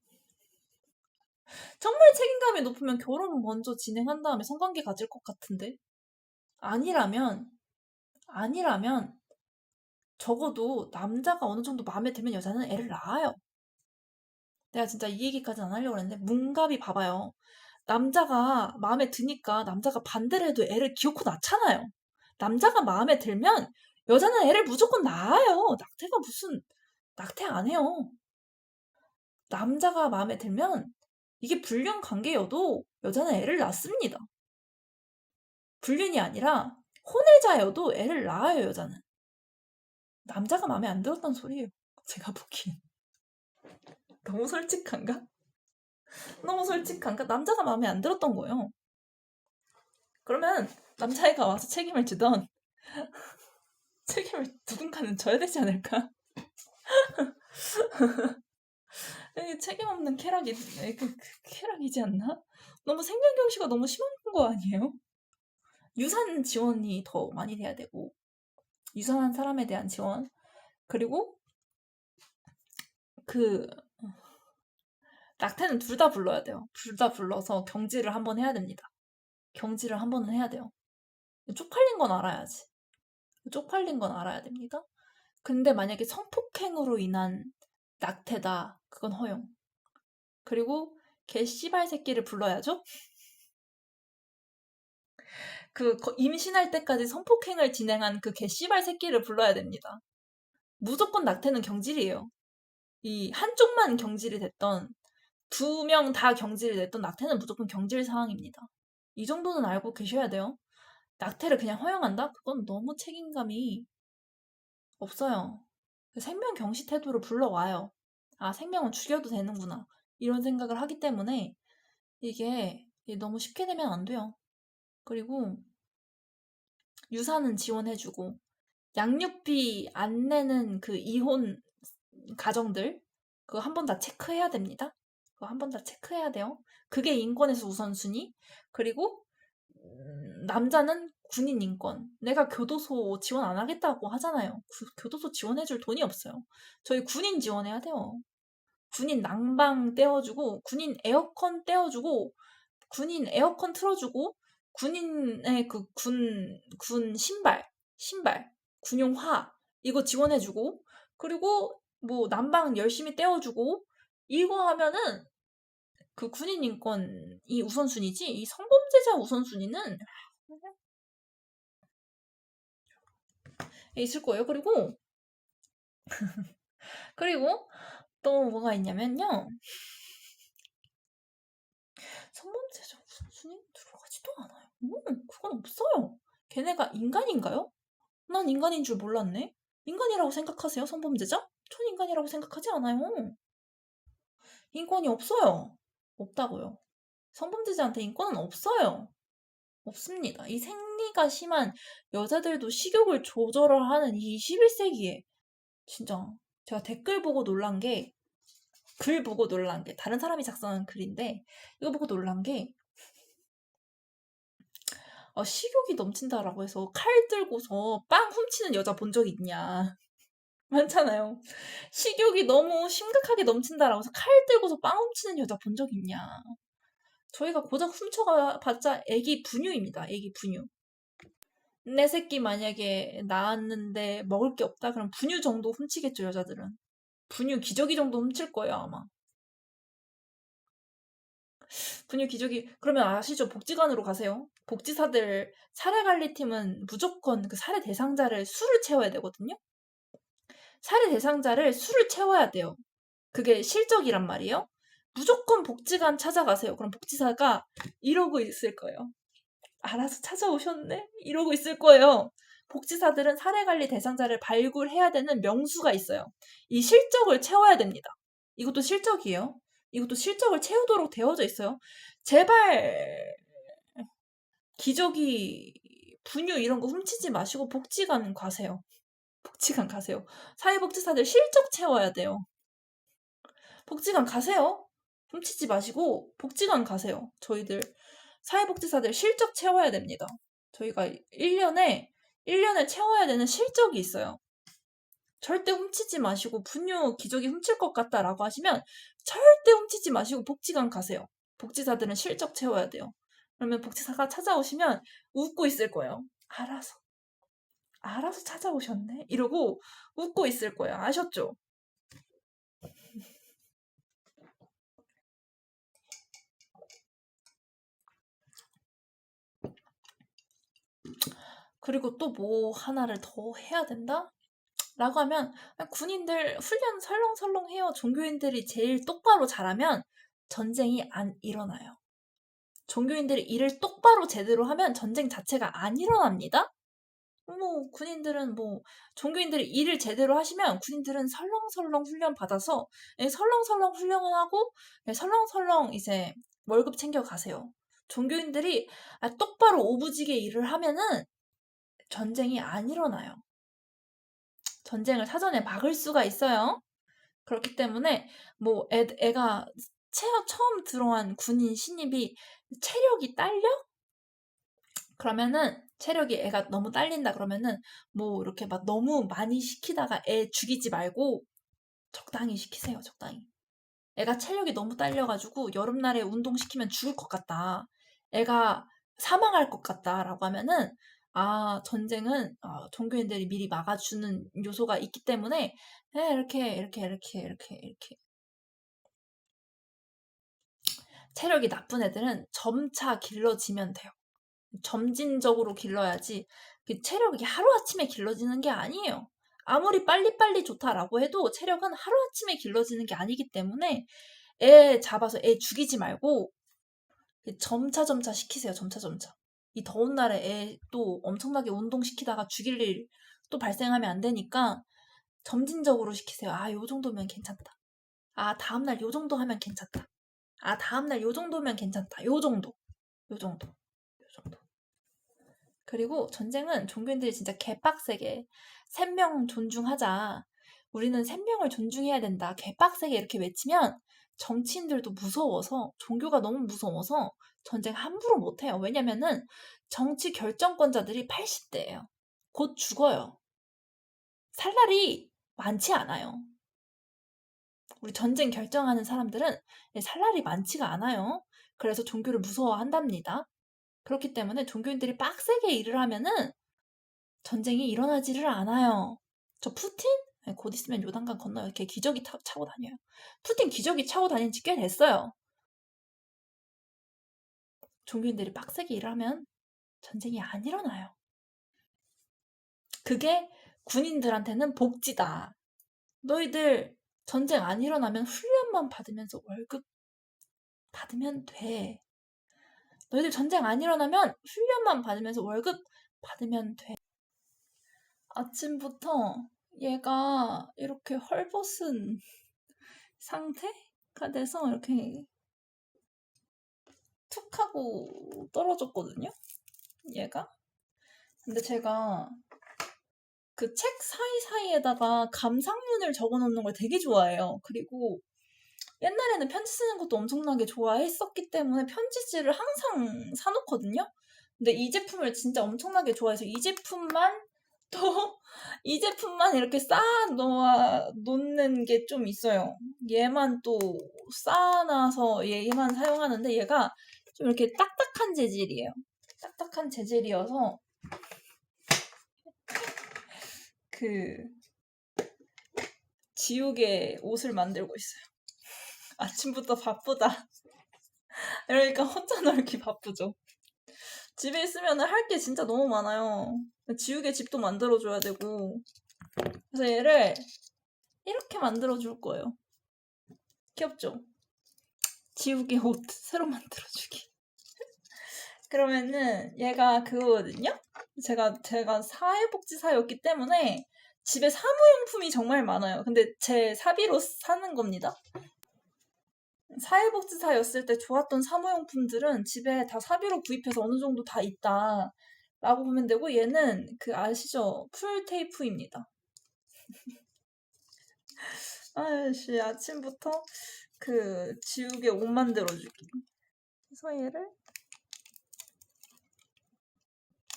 정말 책임감이 높으면 결혼을 먼저 진행한 다음에 성관계 가질 것 같은데 아니라면 적어도 남자가 어느 정도 마음에 들면 여자는 애를 낳아요. 내가 진짜 이 얘기까지는 안 하려고 했는데 문갑이 봐봐요. 남자가 마음에 드니까 남자가 반대를 해도 애를 기어코 낳잖아요. 남자가 마음에 들면 여자는 애를 무조건 낳아요. 낙태 안 해요. 남자가 마음에 들면 이게 불륜 관계여도 여자는 애를 낳습니다. 불륜이 아니라 혼외자여도 애를 낳아요, 여자는. 남자가 마음에 안 들었단 소리예요. 제가 보기엔. 너무 솔직한가? 남자가 마음에 안 들었던 거예요. 그러면 남자애가 와서 책임을 지던 책임을 누군가는 져야 되지 않을까? 책임 없는 쾌락이지 않나? 너무 생명경시가 너무 심한 거 아니에요? 유산 지원이 더 많이 돼야 되고 유산한 사람에 대한 지원 그리고 낙태는 둘 다 불러야 돼요. 둘 다 불러서 경지를 한번 해야 됩니다. 경지를 한 번은 해야 돼요. 쪽팔린 건 알아야지. 쪽팔린 건 알아야 됩니다. 근데 만약에 성폭행으로 인한 낙태다. 그건 허용. 그리고 개 씨발 새끼를 불러야죠. 임신할 때까지 성폭행을 진행한 그 개 씨발 새끼를 불러야 됩니다. 무조건 낙태는 경질이에요. 이 한쪽만 경질이 됐던 2명 다 경질이 됐던 낙태는 무조건 경질 상황입니다. 이 정도는 알고 계셔야 돼요. 낙태를 그냥 허용한다? 그건 너무 책임감이 없어요. 생명 경시 태도를 불러와요. 아, 생명은 죽여도 되는구나. 이런 생각을 하기 때문에 이게 너무 쉽게 되면 안 돼요. 그리고 유산은 지원해주고 양육비 안 내는 그 이혼 가정들 그거 한 번 다 체크해야 됩니다. 그거 한 번 다 체크해야 돼요. 그게 인권에서 우선순위. 그리고 남자는 군인 인권. 내가 교도소 지원 안 하겠다고 하잖아요. 교도소 지원해줄 돈이 없어요. 저희 군인 지원해야 돼요. 군인 난방 떼어주고 군인 에어컨 떼어주고 군인 에어컨 틀어주고 군인의 그 군 신발 군용화 이거 지원해주고 그리고 뭐 난방 열심히 떼어주고 이거 하면은 그 군인 인권이 우선순위지 이 성범죄자 우선순위는 있을 거예요. 그리고 또 뭐가 있냐면요. 성범죄자 우선순위 들어가지도 않아요. 그건 없어요. 걔네가 인간인가요? 난 인간인 줄 몰랐네. 인간이라고 생각하세요, 성범죄자? 촌인간이라고 생각하지 않아요. 인권이 없어요. 없다고요. 성범죄자한테 인권은 없어요. 없습니다. 이 생리가 심한 여자들도 식욕을 조절을 하는 이 21세기에 진짜 제가 댓글 보고 놀란 게, 글 보고 놀란 게, 다른 사람이 작성한 글인데 이거 보고 놀란 게, 식욕이 넘친다라고 해서 칼 들고서 빵 훔치는 여자 본 적 있냐. 많잖아요. 식욕이 너무 심각하게 넘친다라고 해서 칼 들고서 빵 훔치는 여자 본 적 있냐. 저희가 고작 훔쳐봤자 애기 분유입니다. 애기 분유. 내 새끼 만약에 낳았는데 먹을 게 없다? 그럼 분유 정도 훔치겠죠, 여자들은. 분유 기저귀 정도 훔칠 거예요, 아마. 분유 기저귀, 그러면 아시죠? 복지관으로 가세요. 복지사들 사례관리팀은 무조건 그 사례 대상자를 수를 채워야 되거든요. 사례 대상자를 수를 채워야 돼요. 그게 실적이란 말이에요. 무조건 복지관 찾아가세요. 그럼 복지사가 이러고 있을 거예요. 알아서 찾아오셨네? 이러고 있을 거예요. 복지사들은 사례관리 대상자를 발굴해야 되는 명수가 있어요. 이 실적을 채워야 됩니다. 이것도 실적이에요. 이것도 실적을 채우도록 되어져 있어요. 제발 기저귀, 분유 이런 거 훔치지 마시고 복지관 가세요. 복지관 가세요. 사회복지사들 실적 채워야 돼요. 복지관 가세요. 훔치지 마시고 복지관 가세요. 저희들 사회복지사들 실적 채워야 됩니다. 저희가 1년에 채워야 되는 실적이 있어요. 절대 훔치지 마시고 분유 기저귀 훔칠 것 같다라고 하시면 절대 훔치지 마시고 복지관 가세요. 복지사들은 실적 채워야 돼요. 그러면 복지사가 찾아오시면 웃고 있을 거예요. 알아서 찾아오셨네? 이러고 웃고 있을 거예요. 아셨죠? 그리고 또 뭐 하나를 더 해야 된다? 라고 하면 군인들 훈련 설렁설렁 해요. 종교인들이 제일 똑바로 잘하면 전쟁이 안 일어나요. 종교인들이 일을 똑바로 제대로 하면 전쟁 자체가 안 일어납니다. 군인들은 종교인들이 일을 제대로 하시면 군인들은 설렁설렁 훈련 받아서 설렁설렁 훈련하고 설렁설렁 이제 월급 챙겨 가세요. 종교인들이 똑바로 오부지게 일을 하면은 전쟁이 안 일어나요. 전쟁을 사전에 막을 수가 있어요. 그렇기 때문에 애가 처음 들어간 군인 신입이 체력이 딸려? 그러면은 체력이 애가 너무 딸린다 그러면은 이렇게 막 너무 많이 시키다가 애 죽이지 말고 적당히 시키세요. 적당히. 애가 체력이 너무 딸려가지고 여름날에 운동시키면 죽을 것 같다. 애가 사망할 것 같다라고 하면은 전쟁은 종교인들이 미리 막아주는 요소가 있기 때문에 이렇게 체력이 나쁜 애들은 점차 길러지면 돼요. 점진적으로 길러야지 체력이 하루아침에 길러지는 게 아니에요. 아무리 빨리빨리 좋다라고 해도 체력은 하루아침에 길러지는 게 아니기 때문에 애 잡아서 애 죽이지 말고 점차 시키세요. 점차. 이 더운 날에 애 또 엄청나게 운동시키다가 죽일 일 또 발생하면 안 되니까 점진적으로 시키세요. 요 정도면 괜찮다. 다음날 요 정도 하면 괜찮다. 다음날 요 정도면 괜찮다. 요 정도. 그리고 전쟁은 종교인들이 진짜 개빡세게 생명 존중하자. 우리는 생명을 존중해야 된다. 개빡세게 이렇게 외치면 정치인들도 무서워서, 종교가 너무 무서워서 전쟁 함부로 못해요. 왜냐면은 정치 결정권자들이 80대예요. 곧 죽어요. 살 날이 많지 않아요. 우리 전쟁 결정하는 사람들은 살 날이 많지가 않아요. 그래서 종교를 무서워한답니다. 그렇기 때문에 종교인들이 빡세게 일을 하면은 전쟁이 일어나지를 않아요. 저 푸틴? 곧 있으면 요단강 건너요. 이렇게 기저귀 차고 다녀요. 푸틴 기저귀 차고 다닌 지 꽤 됐어요. 종교인들이 빡세게 일하면 전쟁이 안 일어나요. 그게 군인들한테는 복지다. 너희들 전쟁 안 일어나면 훈련만 받으면서 월급 받으면 돼. 너희들 전쟁 안 일어나면 훈련만 받으면서 월급 받으면 돼. 아침부터 얘가 이렇게 헐벗은 상태가 돼서 이렇게 툭 하고 떨어졌거든요. 얘가. 근데 제가 그 책 사이사이에다가 감상문을 적어놓는 걸 되게 좋아해요. 그리고 옛날에는 편지 쓰는 것도 엄청나게 좋아했었기 때문에 편지지를 항상 사놓거든요. 근데 이 제품을 진짜 엄청나게 좋아해서 이 제품만 또 이 제품만 이렇게 놓는 게 좀 있어요. 얘만 또 쌓아놔서 얘만 사용하는데 얘가 좀 이렇게 딱딱한 재질이에요. 딱딱한 재질이어서 그 지우개 옷을 만들고 있어요. 아침부터 바쁘다. 이러니까 혼자 놀기 바쁘죠. 집에 있으면 할 게 진짜 너무 많아요. 지우개 집도 만들어줘야 되고. 그래서 얘를 이렇게 만들어줄 거예요. 귀엽죠? 지우개 옷 새로 만들어주기. 그러면은 얘가 그거거든요? 제가 사회복지사였기 때문에 집에 사무용품이 정말 많아요. 근데 제 사비로 사는 겁니다. 사회복지사였을 때 좋았던 사무용품들은 집에 다 사비로 구입해서 어느 정도 다 있다 라고 보면 되고, 얘는 그 아시죠? 풀테이프입니다. 아이씨, 아침부터 그 지우개 옷 만들어주기. 그래서 얘를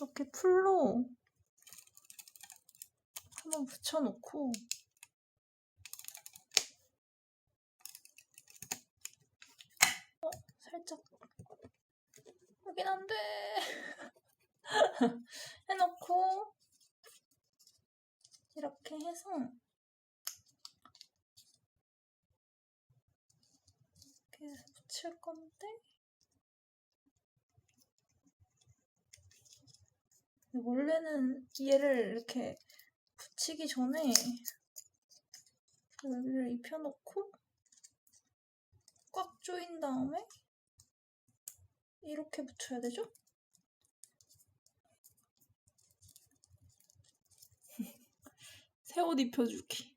이렇게 풀로 한번 붙여놓고, 살짝 여긴 안 돼. 해놓고 이렇게 해서 이렇게 해서 붙일 건데, 원래는 얘를 이렇게 붙이기 전에 여기를 입혀놓고 꽉 조인 다음에 이렇게 붙여야 되죠? 새 옷 입혀주기.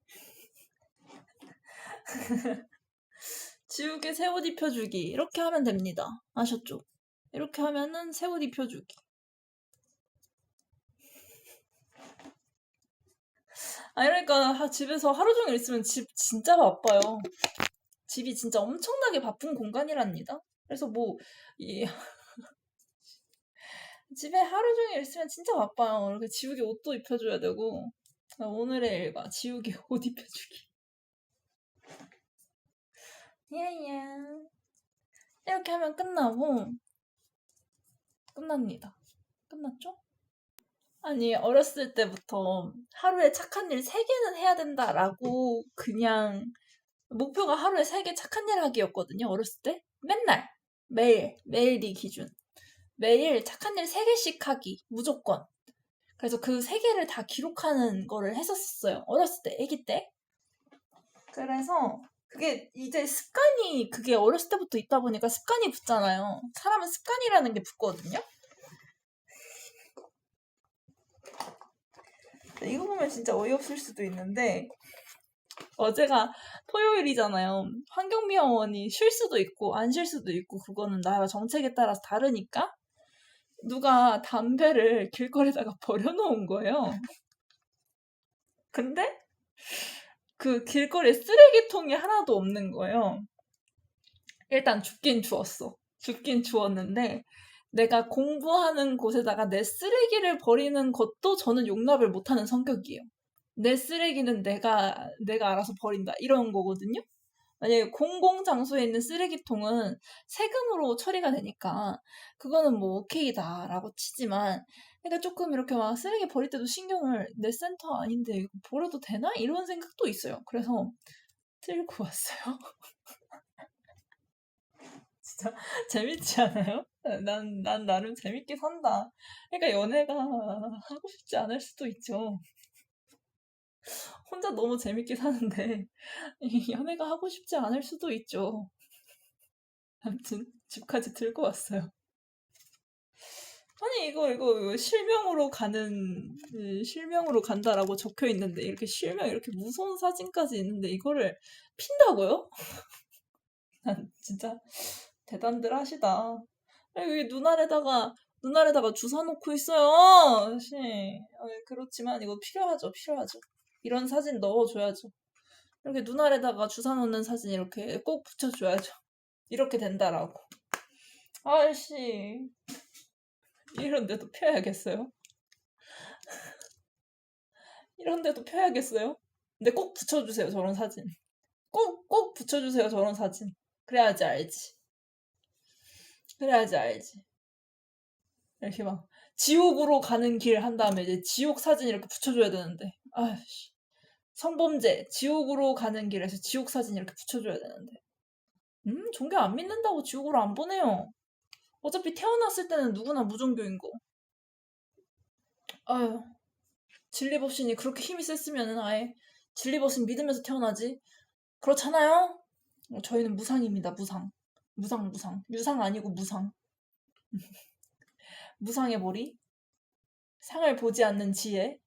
지우개 새 옷 입혀주기. 이렇게 하면 됩니다. 아셨죠? 이렇게 하면은 새 옷 입혀주기. 이러니까 집에서 하루 종일 있으면 집 진짜 바빠요. 집이 진짜 엄청나게 바쁜 공간이랍니다. 그래서 집에 하루 종일 있으면 진짜 바빠요. 이렇게 지우개 옷도 입혀줘야 되고. 오늘의 일과 지우개 옷 입혀주기. 예예. 이렇게 하면 끝납니다. 끝났죠? 아니, 어렸을 때부터 하루에 착한 일 3개는 해야 된다라고 그냥 목표가 하루에 3개 착한 일 하기였거든요. 어렸을 때. 맨날. 매일이 기준. 매일 착한 일 3개씩 하기. 무조건. 그래서 그 3개를 다 기록하는 거를 했었어요. 어렸을 때, 아기 때. 그래서 그게 이제 습관이, 그게 어렸을 때부터 있다 보니까 습관이 붙잖아요. 사람은 습관이라는 게 붙거든요. 이거 보면 진짜 어이없을 수도 있는데, 어제가 토요일이잖아요. 환경미화원이 쉴 수도 있고 안 쉴 수도 있고 그거는 나라 정책에 따라서 다르니까 누가 담배를 길거리에다가 버려놓은 거예요. 근데 그 길거리에 쓰레기통이 하나도 없는 거예요. 일단 죽긴 주었는데 내가 공부하는 곳에다가 내 쓰레기를 버리는 것도 저는 용납을 못하는 성격이에요. 내 쓰레기는 내가 알아서 버린다 이런 거거든요. 만약에 공공장소에 있는 쓰레기통은 세금으로 처리가 되니까 그거는 뭐 오케이다라고 치지만, 그러니까 조금 이렇게 막 쓰레기 버릴 때도 신경을, 내 센터 아닌데 이거 버려도 되나? 이런 생각도 있어요. 그래서 들고 왔어요. 진짜 재밌지 않아요? 난 나름 재밌게 산다. 그러니까 연애가 하고 싶지 않을 수도 있죠. 혼자 너무 재밌게 사는데 연애가 하고 싶지 않을 수도 있죠. 아무튼 집까지 들고 왔어요. 아니 이거 실명으로 간다라고 적혀 있는데 이렇게 실명 이렇게 무서운 사진까지 있는데 이거를 핀다고요? 난 진짜 대단들 하시다. 여기 눈알에다가 주사 놓고 있어요. 씨. 그렇지만 이거 필요하죠. 이런 사진 넣어줘야죠. 이렇게 눈알에다가 주사 놓는 사진 이렇게 꼭 붙여줘야죠. 이렇게 된다라고. 아이씨. 이런데도 펴야겠어요? 이런데도 펴야겠어요? 근데 꼭 붙여주세요, 저런 사진. 꼭 붙여주세요, 저런 사진. 그래야지 알지. 그래야지 알지. 이렇게 막, 지옥으로 가는 길 한 다음에 이제 지옥 사진 이렇게 붙여줘야 되는데. 아이씨. 성범죄, 지옥으로 가는 길에서 지옥 사진 이렇게 붙여줘야 되는데. 종교 안 믿는다고 지옥으로 안 보내요. 어차피 태어났을 때는 누구나 무종교인 거. 아유, 진리법신이 그렇게 힘이 셌으면은 아예 진리법신 믿으면서 태어나지. 그렇잖아요? 저희는 무상입니다, 무상. 무상. 유상 아니고 무상. 무상의 머리. 상을 보지 않는 지혜.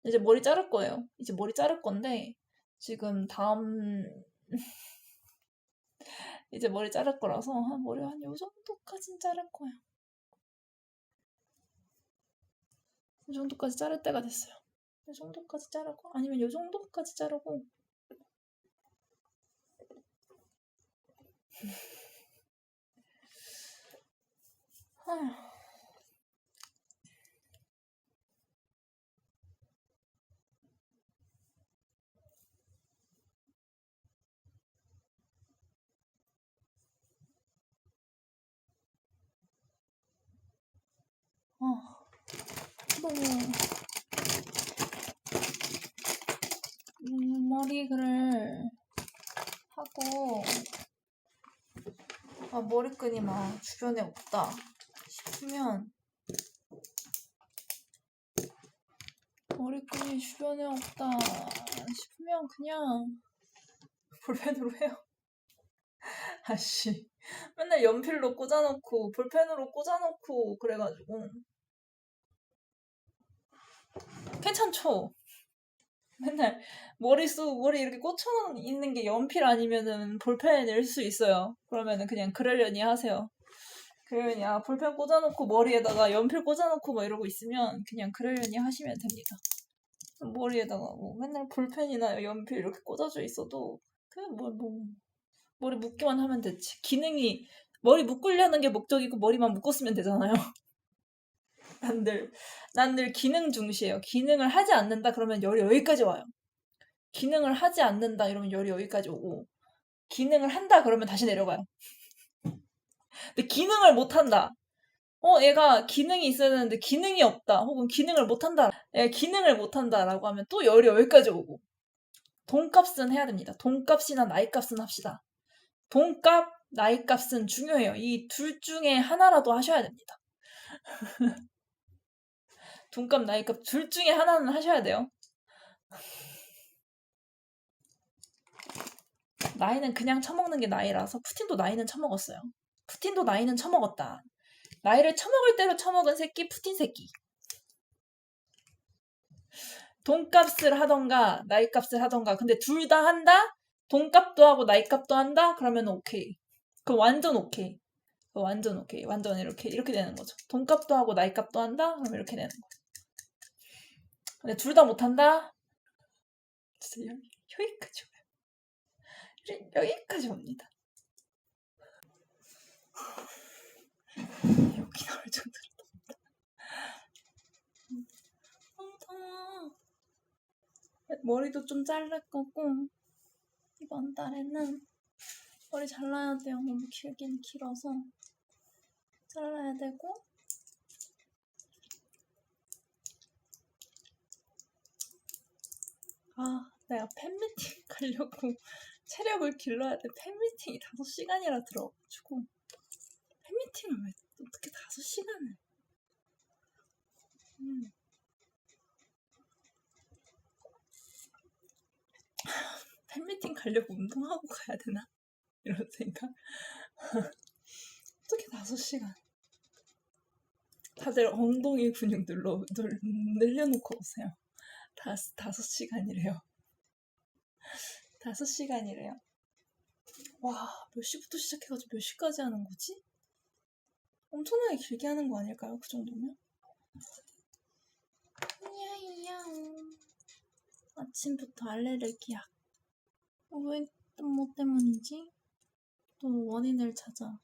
이제 머리 자를 거예요. 이제 머리 자를 건데, 지금 이제 머리 자를 거라서, 머리 한 요 정도까진 자를 거예요. 이 정도까지 자를 때가 됐어요. 이 정도까지 자르고, 아니면 이 정도까지 자르고, 아휴. 너무 머리를 하고 머리끈이 막 주변에 없다 싶으면 머리끈이 주변에 없다 싶으면 그냥 볼펜으로 해요. 아씨 맨날 연필로 꽂아놓고 볼펜으로 꽂아놓고 그래가지고 괜찮죠? 맨날 머리 이렇게 꽂혀 있는 게 연필 아니면은 볼펜일 수 있어요. 그러면은 그냥 그러려니 하세요. 그러려니 볼펜 꽂아놓고 머리에다가 연필 꽂아놓고 뭐 이러고 있으면 그냥 그러려니 하시면 됩니다. 머리에다가 뭐 맨날 볼펜이나 연필 이렇게 꽂아져 있어도 그냥 머리 묶기만 하면 되지. 기능이 머리 묶으려는 게 목적이고 머리만 묶었으면 되잖아요. 난 늘 기능 중시해요. 기능을 하지 않는다 그러면 열이 여기까지 와요. 기능을 하지 않는다 이러면 열이 여기까지 오고 기능을 한다 그러면 다시 내려가요. 근데 기능을 못 한다. 얘가 기능이 있어야 되는데 기능이 없다. 혹은 기능을 못 한다. 기능을 못 한다라고 하면 또 열이 여기까지 오고. 돈값은 해야 됩니다. 돈값이나 나이값은 합시다. 돈값, 나이값은 중요해요. 이 둘 중에 하나라도 하셔야 됩니다. 돈값, 나이값 둘 중에 하나는 하셔야 돼요. 나이는 그냥 처먹는 게 나이라서 푸틴도 나이는 처먹었어요. 푸틴도 나이는 처먹었다. 나이를 처먹을 대로 처먹은 새끼 푸틴 새끼. 돈값을 하던가 나이값을 하던가 근데 둘 다 한다? 돈값도 하고 나이값도 한다? 그러면 오케이. 그럼 완전 오케이. 완전 오케이. 완전 이렇게 되는 거죠. 돈값도 하고 나이값도 한다? 그럼 이렇게 되는 거죠. 근데 둘 다 못한다? 진짜 여기까지 와요. 여기까지 옵니다. 여기 나올 정도로 더워. 머리도 좀 자를 거고 이번 달에는 머리 잘라야 돼요. 너무 길긴 길어서 잘라야 되고 내가 팬미팅 가려고 체력을 길러야 돼. 팬미팅이 5시간이라 들어가지고 팬미팅을 왜 어떻게 5시간을 팬미팅 가려고 운동하고 가야 되나? 이런 생각. 어떻게 5시간 다들 엉덩이 근육 늘려놓고 오세요. 5시간이래요. 5시간이래요. 와, 몇 시부터 시작해가지고 몇 시까지 하는 거지? 엄청나게 길게 하는 거 아닐까요? 그 정도면? 야야옹. 아침부터 알레르기야. 왜 또 뭐 때문이지? 또 원인을 찾아.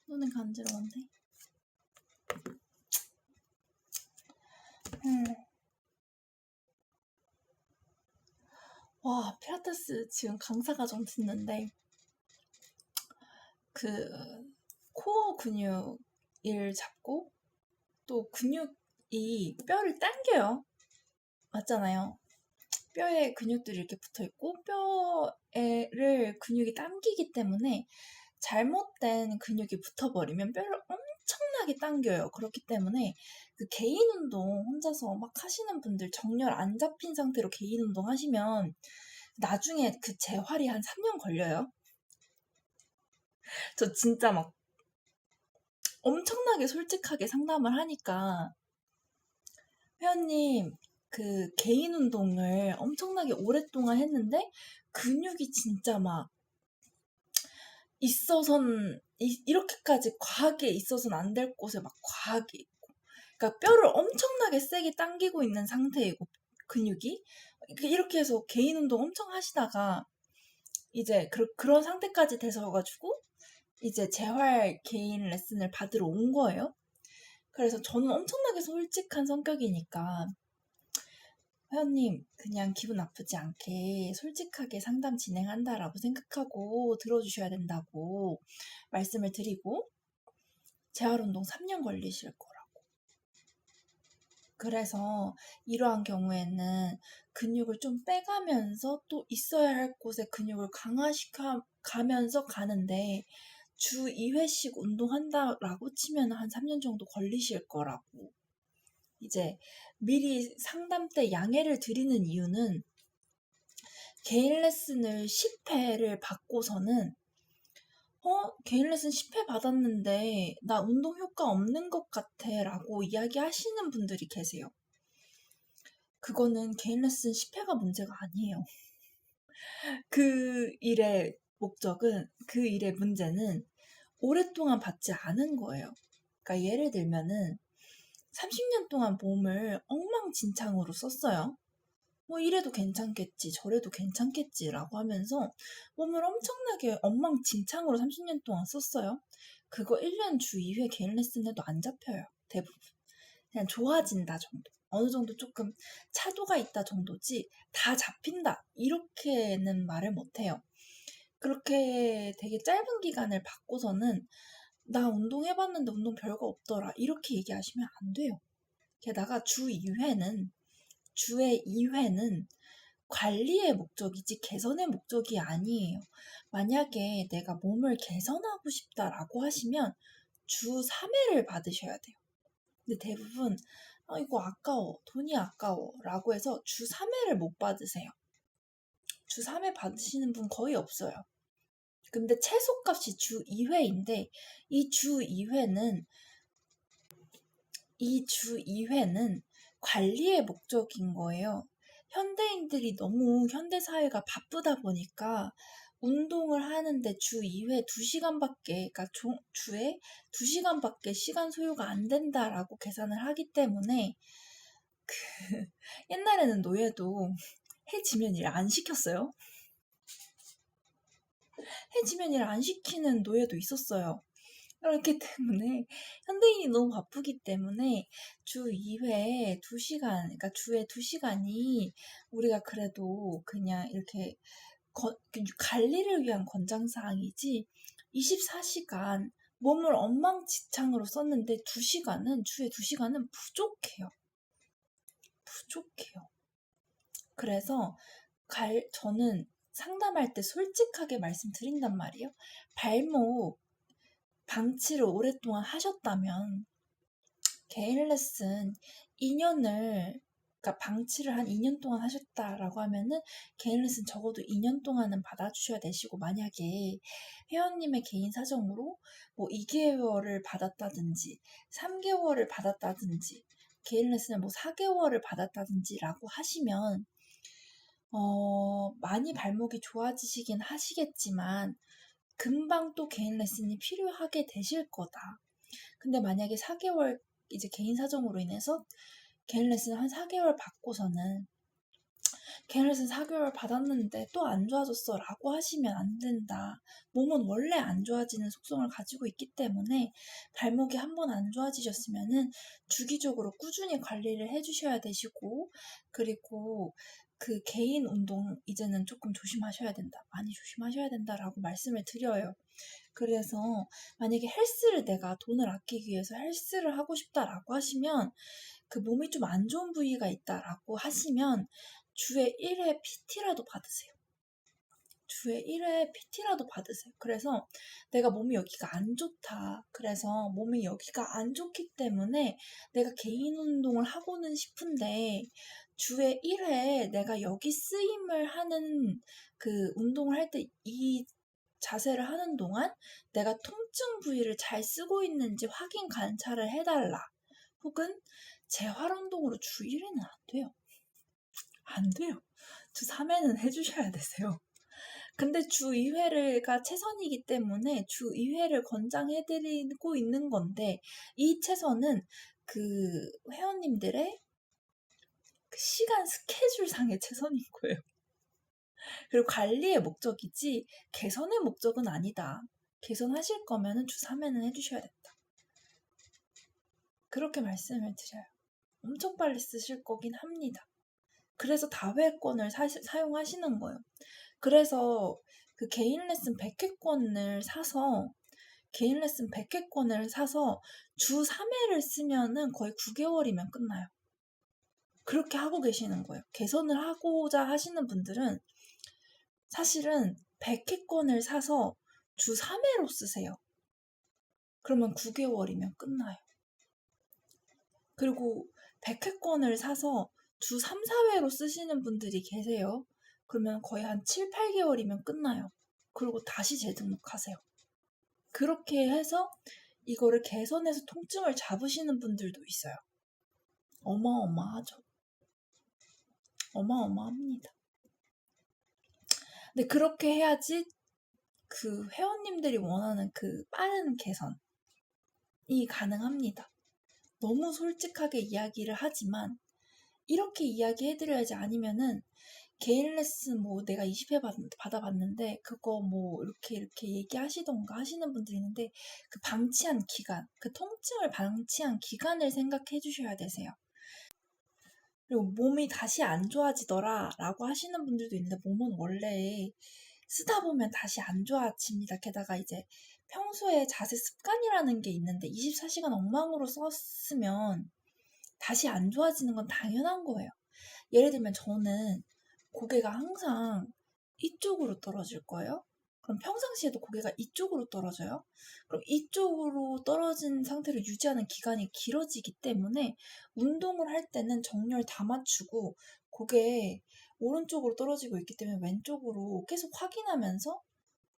눈이 간지러운데? 와, 필라테스 지금 강사 과정 듣는데 그 코어 근육을 잡고 또 근육이 뼈를 당겨요. 맞잖아요. 뼈에 근육들이 이렇게 붙어 있고 뼈를 근육이 당기기 때문에 잘못된 근육이 붙어버리면 뼈를 엄청나게 당겨요. 그렇기 때문에 그 개인 운동 혼자서 막 하시는 분들 정렬 안 잡힌 상태로 개인 운동 하시면 나중에 그 재활이 한 3년 걸려요. 저 진짜 막 엄청나게 솔직하게 상담을 하니까 회원님 그 개인 운동을 엄청나게 오랫동안 했는데 근육이 진짜 막 있어선 이렇게까지 과하게 있어서는 안 될 곳에 막 과하게 있고 그러니까 뼈를 엄청나게 세게 당기고 있는 상태이고 근육이 이렇게 해서 개인 운동 엄청 하시다가 이제 그런 상태까지 돼서가지고 이제 재활 개인 레슨을 받으러 온 거예요. 그래서 저는 엄청나게 솔직한 성격이니까 회원님 그냥 기분 나쁘지 않게 솔직하게 상담 진행한다라고 생각하고 들어주셔야 된다고 말씀을 드리고 재활운동 3년 걸리실 거라고. 그래서 이러한 경우에는 근육을 좀 빼가면서 또 있어야 할 곳에 근육을 강화시켜 가면서 가는데 주 2회씩 운동한다라고 치면 한 3년 정도 걸리실 거라고. 이제 미리 상담 때 양해를 드리는 이유는 개인 레슨을 10회를 받고서는 개인 레슨 10회 받았는데 나 운동 효과 없는 것 같아 라고 이야기하시는 분들이 계세요. 그거는 개인 레슨 10회가 문제가 아니에요. 그 일의 목적은, 그 일의 문제는 오랫동안 받지 않은 거예요. 그러니까 예를 들면은 30년 동안 몸을 엉망진창으로 썼어요. 뭐 이래도 괜찮겠지, 저래도 괜찮겠지라고 하면서 몸을 엄청나게 엉망진창으로 30년 동안 썼어요. 그거 1년 주 2회 개인 레슨 해도 안 잡혀요. 대부분. 그냥 좋아진다 정도. 어느 정도 조금 차도가 있다 정도지 다 잡힌다 이렇게는 말을 못해요. 그렇게 되게 짧은 기간을 받고서는 나 운동해봤는데 운동 별거 없더라 이렇게 얘기하시면 안 돼요. 게다가 주에 2회는 관리의 목적이지 개선의 목적이 아니에요. 만약에 내가 몸을 개선하고 싶다라고 하시면 주 3회를 받으셔야 돼요. 근데 대부분 이거 아까워, 돈이 아까워 라고 해서 주 3회를 못 받으세요. 주 3회 받으시는 분 거의 없어요. 근데 최소값이 주 2회인데 이 주 2회는 관리의 목적인 거예요. 현대인들이 너무 현대사회가 바쁘다 보니까 운동을 하는데 주 2회 2시간밖에, 그러니까 주에 2시간밖에 시간 소요가 안 된다라고 계산을 하기 때문에 옛날에는 노예도 해지면 일 안 시켰어요. 해지면 일 안 시키는 노예도 있었어요. 그렇기 때문에 현대인이 너무 바쁘기 때문에 주 2회 2시간, 그러니까 주에 2시간이 우리가 그래도 그냥 이렇게 관리를 위한 권장사항이지 24시간 몸을 엉망진창으로 썼는데 주에 2시간은 부족해요. 부족해요. 그래서 저는 상담할 때 솔직하게 말씀드린단 말이에요. 발목 방치를 오랫동안 하셨다면 개인 레슨 2년을 그러니까 방치를 한 2년 동안 하셨다라고 하면은 개인 레슨 적어도 2년 동안은 받아주셔야 되시고, 만약에 회원님의 개인 사정으로 뭐 2개월을 받았다든지 3개월을 받았다든지 개인 레슨을 뭐 4개월을 받았다든지라고 하시면 많이 발목이 좋아지시긴 하시겠지만 금방 또 개인 레슨이 필요하게 되실 거다. 근데 만약에 4개월 이제 개인 사정으로 인해서 개인 레슨 한 4개월 받고서는 개인 레슨 4개월 받았는데 또 안 좋아졌어 라고 하시면 안 된다. 몸은 원래 안 좋아지는 속성을 가지고 있기 때문에 발목이 한번 안 좋아지셨으면은 주기적으로 꾸준히 관리를 해주셔야 되시고, 그리고 그 개인 운동 이제는 조금 조심하셔야 된다. 많이 조심하셔야 된다라고 말씀을 드려요. 그래서 만약에 헬스를 내가 돈을 아끼기 위해서 헬스를 하고 싶다라고 하시면, 그 몸이 좀 안 좋은 부위가 있다라고 하시면 주에 1회 PT라도 받으세요. 주에 1회 PT라도 받으세요. 그래서 내가 몸이 여기가 안 좋다. 그래서 몸이 여기가 안 좋기 때문에 내가 개인 운동을 하고는 싶은데 주에 1회 내가 여기 쓰임을 하는 그 운동을 할 때 이 자세를 하는 동안 내가 통증 부위를 잘 쓰고 있는지 확인 관찰을 해달라. 혹은 재활 운동으로 주 1회는 안 돼요. 안 돼요. 주 3회는 해주셔야 되세요. 근데 주 2회가 최선이기 때문에 주 2회를 권장해드리고 있는 건데, 이 최선은 그 회원님들의 그 시간 스케줄상의 최선인 거예요. 그리고 관리의 목적이지 개선의 목적은 아니다. 개선하실 거면은 주 3회는 해주셔야 된다. 그렇게 말씀을 드려요. 엄청 빨리 쓰실 거긴 합니다. 그래서 다회권을 사용하시는 거예요. 그래서 그 개인 레슨 100회권을 사서 주 3회를 쓰면은 거의 9개월이면 끝나요. 그렇게 하고 계시는 거예요. 개선을 하고자 하시는 분들은 사실은 100회권을 사서 주 3회로 쓰세요. 그러면 9개월이면 끝나요. 그리고 100회권을 사서 주 3, 4회로 쓰시는 분들이 계세요. 그러면 거의 한 7, 8개월이면 끝나요. 그리고 다시 재등록하세요. 그렇게 해서 이거를 개선해서 통증을 잡으시는 분들도 있어요. 어마어마하죠. 어마어마합니다. 근데 그렇게 해야지 그 회원님들이 원하는 그 빠른 개선이 가능합니다. 너무 솔직하게 이야기를 하지만 이렇게 이야기해드려야지, 아니면은 개인 레슨 뭐 내가 20회 받아봤는데 그거 뭐 이렇게 얘기하시던가 하시는 분들이 있는데, 그 방치한 기간, 그 통증을 방치한 기간을 생각해 주셔야 되세요. 그리고 몸이 다시 안 좋아지더라 라고 하시는 분들도 있는데, 몸은 원래 쓰다 보면 다시 안 좋아집니다. 게다가 이제 평소에 자세 습관이라는 게 있는데 24시간 엉망으로 썼으면 다시 안 좋아지는 건 당연한 거예요. 예를 들면 저는 고개가 항상 이쪽으로 떨어질 거예요. 그럼 평상시에도 고개가 이쪽으로 떨어져요. 그럼 이쪽으로 떨어진 상태를 유지하는 기간이 길어지기 때문에 운동을 할 때는 정렬 다 맞추고 고개 오른쪽으로 떨어지고 있기 때문에 왼쪽으로 계속 확인하면서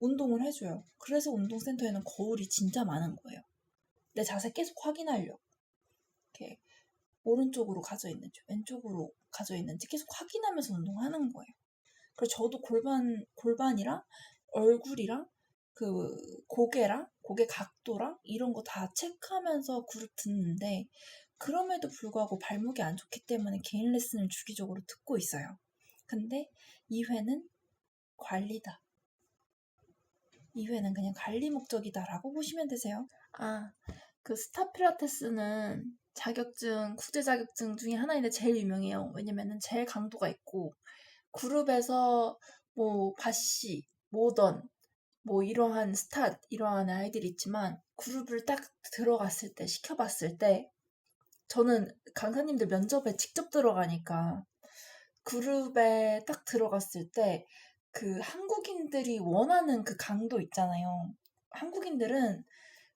운동을 해줘요. 그래서 운동센터에는 거울이 진짜 많은 거예요. 내 자세 계속 확인하려고. 이렇게 오른쪽으로 가져 있는지 왼쪽으로 가져 있는지 계속 확인하면서 운동하는 거예요. 그래서 저도 골반이랑 얼굴이랑 그 고개랑 고개 각도랑 이런 거 다 체크하면서 그룹 듣는데, 그럼에도 불구하고 발목이 안 좋기 때문에 개인 레슨을 주기적으로 듣고 있어요. 근데 2회는 관리다. 2회는 그냥 관리 목적이다라고 보시면 되세요. 그 스타 필라테스는 자격증, 국제 자격증 중에 하나인데 제일 유명해요. 왜냐면은 제일 강도가 있고, 그룹에서 뭐 바시, 모던, 뭐 이러한 스타, 이러한 아이들이 있지만 그룹을 딱 들어갔을 때, 시켜봤을 때, 저는 강사님들 면접에 직접 들어가니까 그룹에 딱 들어갔을 때 그 한국인들이 원하는 그 강도 있잖아요. 한국인들은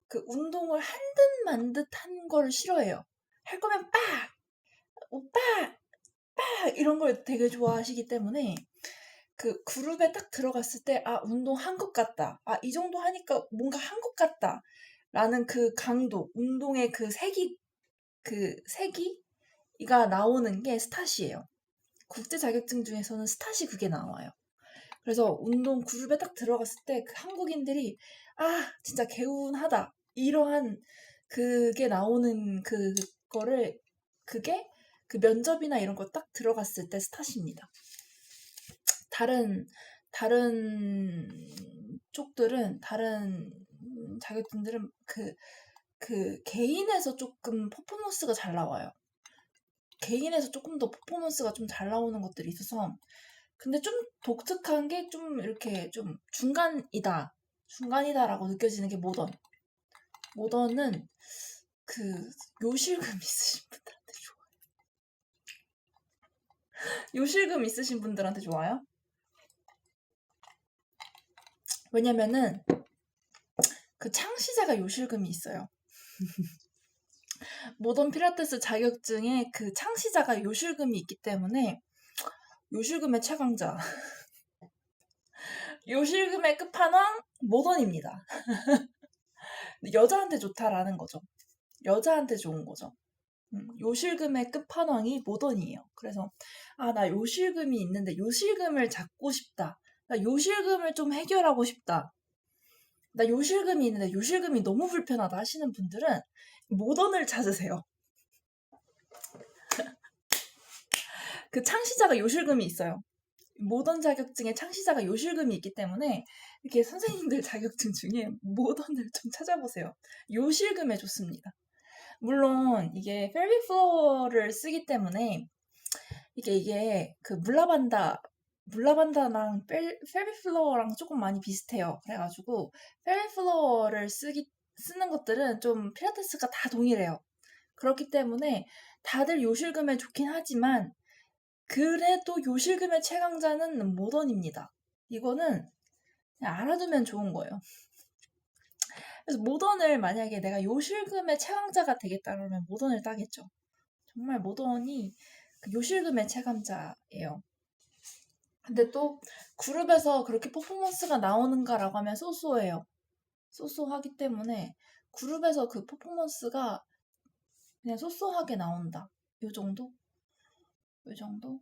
그 운동을 한 듯 만 듯 한 걸 싫어해요. 할 거면 빡! 오빠! 이런 걸 되게 좋아하시기 때문에 그 그룹에 딱 들어갔을 때, 아, 운동한 것 같다. 아, 이 정도 하니까 뭔가 한 것 같다. 라는 그 강도, 운동의 그 세기가 나오는 게 스탯이에요. 국제 자격증 중에서는 스탯이 그게 나와요. 그래서 운동 그룹에 딱 들어갔을 때 그 한국인들이, 아, 진짜 개운하다. 이러한 그게 나오는 그게 그 면접이나 이런 거 딱 들어갔을 때 스탯입니다. 다른 쪽들은, 다른 자격증들은 그 개인에서 조금 퍼포먼스가 잘 나와요. 개인에서 조금 더 퍼포먼스가 좀 잘 나오는 것들이 있어서, 근데 좀 독특한 게 좀 이렇게 좀 중간이다라고 느껴지는 게 모던은 그 요실금 있으신 분들한테 좋아요. 요실금 있으신 분들한테 좋아요. 왜냐면은 그 창시자가 요실금이 있어요. 모던 필라테스 자격증에 그 창시자가 요실금이 있기 때문에 요실금의 최강자. 요실금의 끝판왕 모던입니다. 여자한테 좋다라는 거죠. 여자한테 좋은 거죠. 요실금의 끝판왕이 모던이에요. 그래서 아, 나 요실금이 있는데 요실금을 잡고 싶다. 나 요실금을 좀 해결하고 싶다. 나 요실금이 있는데 요실금이 너무 불편하다 하시는 분들은 모던을 찾으세요. 그 창시자가 요실금이 있어요. 모던 자격증에 창시자가 요실금이 있기 때문에 이렇게 선생님들 자격증 중에 모던을 좀 찾아보세요. 요실금에 좋습니다. 물론 이게 페리 플로어를 쓰기 때문에 이게 그 물라반다랑 페리 플로어랑 조금 많이 비슷해요. 그래가지고 페리 플로어를 쓰는 것들은 좀 필라테스가 다 동일해요. 그렇기 때문에 다들 요실금에 좋긴 하지만 그래도 요실금의 최강자는 모던입니다. 이거는 그냥 알아두면 좋은 거예요. 그래서 모던을 만약에 내가 요실금의 최강자가 되겠다 그러면 모던을 따겠죠. 정말 모던이 그 요실금의 최강자예요. 근데 또 그룹에서 그렇게 퍼포먼스가 나오는가라고 하면 쏘쏘해요. 쏘쏘하기 때문에 그룹에서 그 퍼포먼스가 그냥 쏘쏘하게 나온다. 요 정도? 요 정도?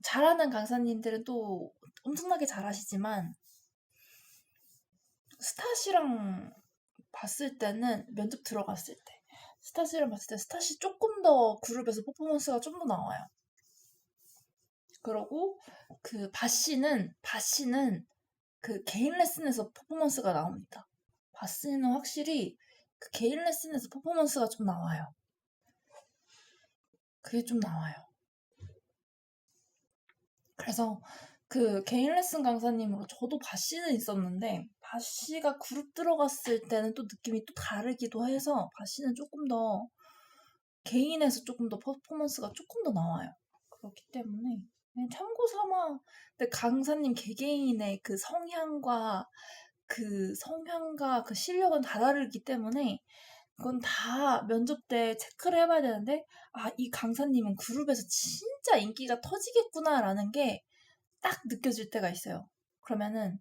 잘하는 강사님들은 또 엄청나게 잘하시지만 스탯이랑 봤을 때는 면접 들어갔을 때 스탯이랑 봤을 때 스탯이 조금 더 그룹에서 퍼포먼스가 좀 더 나와요. 그러고 그 바씨는 그 개인 레슨에서 퍼포먼스가 나옵니다. 바씨는 확실히 그 개인 레슨에서 퍼포먼스가 좀 나와요. 그게 좀 나와요. 그래서 그 개인 레슨 강사님으로 저도 바씨는 있었는데 바씨가 그룹 들어갔을 때는 또 느낌이 또 다르기도 해서 바씨는 조금 더 개인에서 조금 더 퍼포먼스가 조금 더 나와요. 그렇기 때문에 그냥 참고 삼아. 근데 강사님 개개인의 그 성향과 그 실력은 다 다르기 때문에 그건 다 면접 때 체크를 해봐야 되는데, 아, 이 강사님은 그룹에서 진짜 인기가 터지겠구나라는 게 딱 느껴질 때가 있어요. 그러면은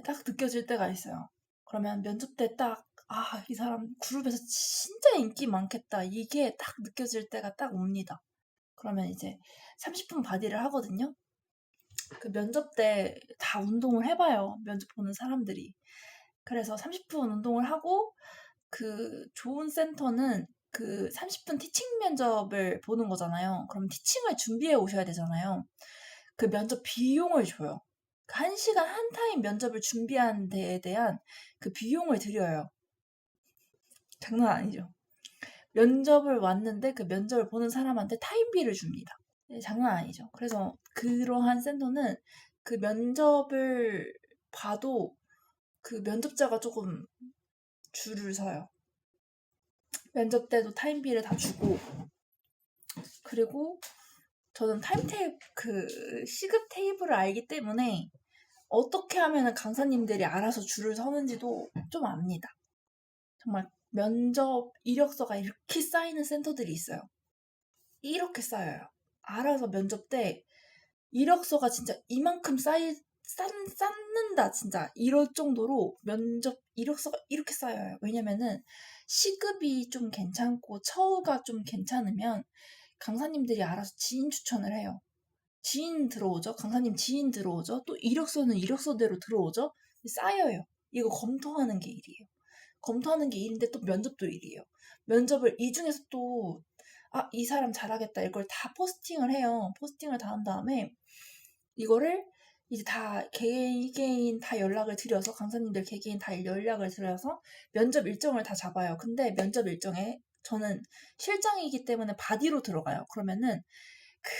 딱 느껴질 때가 있어요. 그러면 면접 때 딱, 아, 이 사람 그룹에서 진짜 인기 많겠다. 이게 딱 느껴질 때가 딱 옵니다. 그러면 이제 30분 바디를 하거든요. 그 면접 때 다 운동을 해봐요. 면접 보는 사람들이. 그래서 30분 운동을 하고 그 좋은 센터는 그 30분 티칭 면접을 보는 거잖아요. 그럼 티칭을 준비해 오셔야 되잖아요. 그 면접 비용을 줘요. 그 1시간 한 타임 면접을 준비하는 데에 대한 그 비용을 드려요. 장난 아니죠. 면접을 왔는데 그 면접을 보는 사람한테 타임비를 줍니다. 장난 아니죠. 그래서 그러한 센터는 그 면접을 봐도 그 면접자가 조금 줄을 서요. 면접 때도 타임비를 다 주고, 그리고 저는 시급 테이블을 알기 때문에 어떻게 하면 강사님들이 알아서 줄을 서는지도 좀 압니다. 정말 면접 이력서가 이렇게 쌓이는 센터들이 있어요. 이렇게 쌓여요. 알아서 면접 때 이력서가 진짜 이만큼 쌓는다, 진짜. 이럴 정도로 면접 이력서가 이렇게 쌓여요. 왜냐면은 시급이 좀 괜찮고 처우가 좀 괜찮으면 강사님들이 알아서 지인 추천을 해요. 지인 들어오죠? 강사님 지인 들어오죠? 또 이력서는 이력서대로 들어오죠? 쌓여요. 이거 검토하는 게 일이에요. 검토하는 게 일인데 또 면접도 일이에요. 면접을 이 중에서 또, 아, 이 사람 잘하겠다. 이걸 다 포스팅을 해요. 포스팅을 다 한 다음에 이거를 이제 다 개개인 다 연락을 드려서 강사님들 개개인 다 연락을 드려서 면접 일정을 다 잡아요. 근데 면접 일정에 저는 실장이기 때문에 바디로 들어가요. 그러면은 그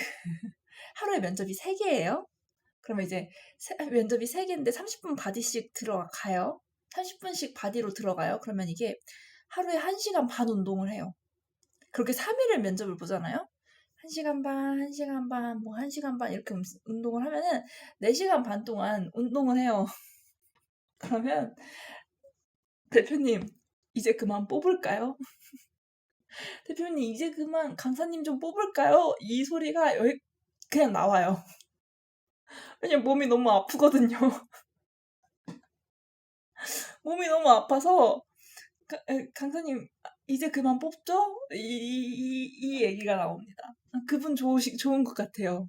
하루에 면접이 3개예요. 그러면 이제 면접이 3개인데 30분 바디씩 들어가요. 30분씩 바디로 들어가요. 그러면 이게 하루에 1시간 반 운동을 해요. 그렇게 3일을 면접을 보잖아요. 1시간 반, 1시간 반, 뭐 1시간 반 이렇게 운동을 하면은 4시간 반 동안 운동을 해요. 그러면 대표님 이제 그만 뽑을까요? 대표님 이제 그만 강사님 좀 뽑을까요? 이 소리가 여기 그냥 나와요. 왜냐면 몸이 너무 아프거든요. 몸이 너무 아파서 강사님 이제 그만 뽑죠? 이 얘기가 나옵니다. 그분 좋은 것 같아요.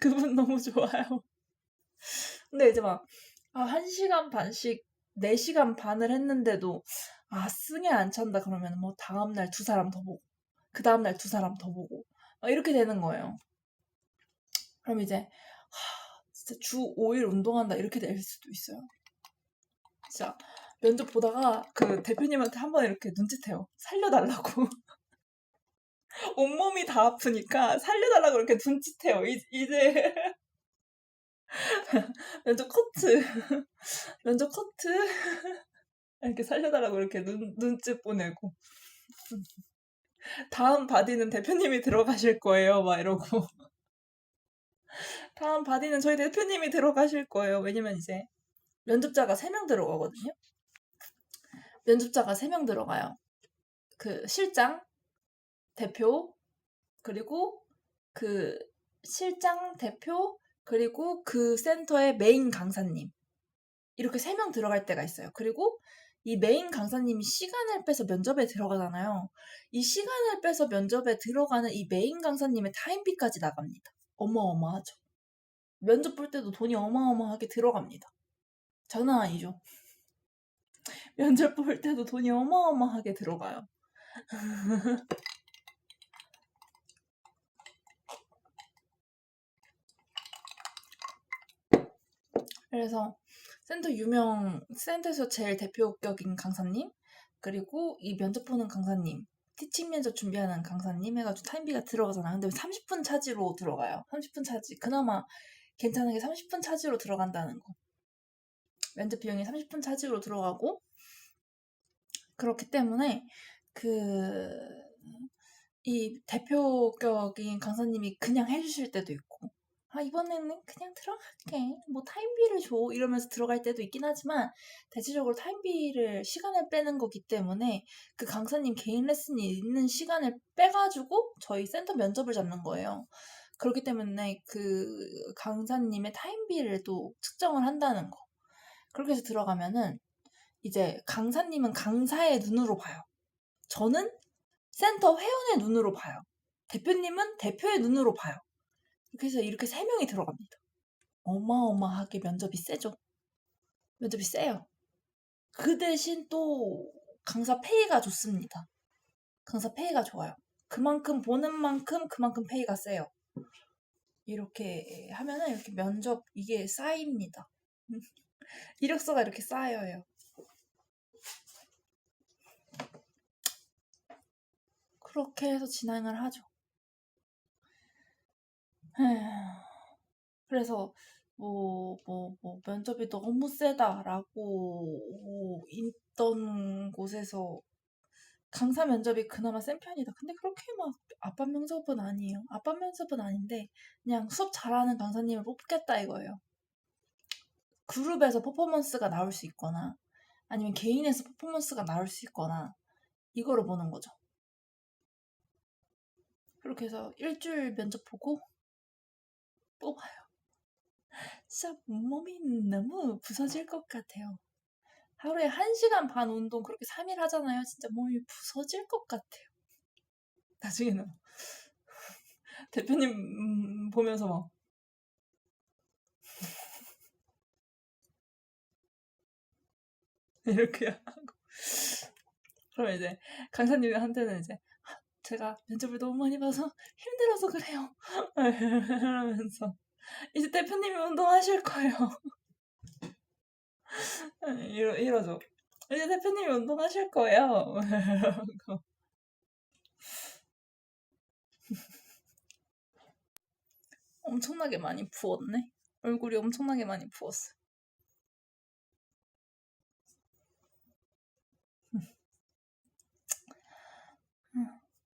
그분 너무 좋아요. 근데 이제 막 1시간 반씩 4시간 반을 했는데도 승에 안 찬다 그러면 뭐 다음날 2사람 더 보고 그 다음날 2사람 더 보고 이렇게 되는 거예요. 그럼 이제 진짜 주 5일 운동한다 이렇게 될 수도 있어요. 진짜 면접 보다가 그 대표님한테 한번 이렇게 눈짓해요. 살려달라고. 온몸이 다 아프니까 살려달라고 이렇게 눈짓해요. 이제 면접 커트. 면접 커트. 이렇게 살려달라고 이렇게 눈짓 보내고. 다음 바디는 대표님이 들어가실 거예요. 막 이러고. 다음 바디는 저희 대표님이 들어가실 거예요. 왜냐면 이제 면접자가 3명 들어가거든요. 면접자가 3명 들어가요. 그 실장, 대표, 그리고 그 실장, 대표, 그리고 그 센터의 메인 강사님. 이렇게 3명 들어갈 때가 있어요. 그리고 이 메인 강사님이 시간을 빼서 면접에 들어가잖아요. 이 시간을 빼서 면접에 들어가는 이 메인 강사님의 타임비까지 나갑니다. 어마어마하죠. 면접 볼 때도 돈이 어마어마하게 들어갑니다. 장난 아니죠. 면접 볼 때도 돈이 어마어마하게 들어가요. 그래서 센터에서 제일 대표격인 강사님, 그리고 이 면접 보는 강사님, 티칭 면접 준비하는 강사님 해가지고 타임비가 들어가잖아. 근데 30분 차지로 들어가요. 30분 차지. 그나마 괜찮은 게 30분 차지로 들어간다는 거. 면접 비용이 30분 차지로 들어가고, 그렇기 때문에 이 대표격인 강사님이 그냥 해주실 때도 있고, 이번에는 그냥 들어갈게. 뭐 타임비를 줘. 이러면서 들어갈 때도 있긴 하지만, 대체적으로 타임비를, 시간을 빼는 거기 때문에 그 강사님 개인 레슨이 있는 시간을 빼가지고 저희 센터 면접을 잡는 거예요. 그렇기 때문에 그 강사님의 타임비를 또 측정을 한다는 거. 그렇게 해서 들어가면은 이제 강사님은 강사의 눈으로 봐요. 저는 센터 회원의 눈으로 봐요. 대표님은 대표의 눈으로 봐요. 그래서 이렇게 3명이 들어갑니다. 어마어마하게 면접이 세죠. 면접이 세요. 그 대신 또 강사 페이가 좋습니다. 강사 페이가 좋아요. 그만큼 보는 만큼 그만큼 페이가 세요. 이렇게 하면은 이렇게 면접 이게 쌓입니다. 이력서가 이렇게 쌓여요. 그렇게 해서 진행을 하죠. 그래서 면접이 너무 세다라고 있던 곳에서 강사 면접이 그나마 센 편이다. 근데 그렇게 막 압박 면접은 아니에요. 압박 면접은 아닌데 그냥 수업 잘하는 강사님을 뽑겠다 이거예요. 그룹에서 퍼포먼스가 나올 수 있거나 아니면 개인에서 퍼포먼스가 나올 수 있거나 이거를 보는 거죠. 그렇게 해서 일주일 면접 보고 뽑아요. 진짜 몸이 너무 부서질 것 같아요. 하루에 1시간 반 운동 그렇게 3일 하잖아요. 진짜 몸이 부서질 것 같아요. 나중에는 대표님 보면서 막 이렇게 하고 그러면 이제 강사님한테는 이제 제가 면접을 너무 많이 봐서 힘들어서 그래요. 이러면서 이제 대표님이 운동하실 거예요. 이러죠. 이제 대표님이 운동하실 거예요. 엄청나게 많이 부었네. 얼굴이 엄청나게 많이 부었어.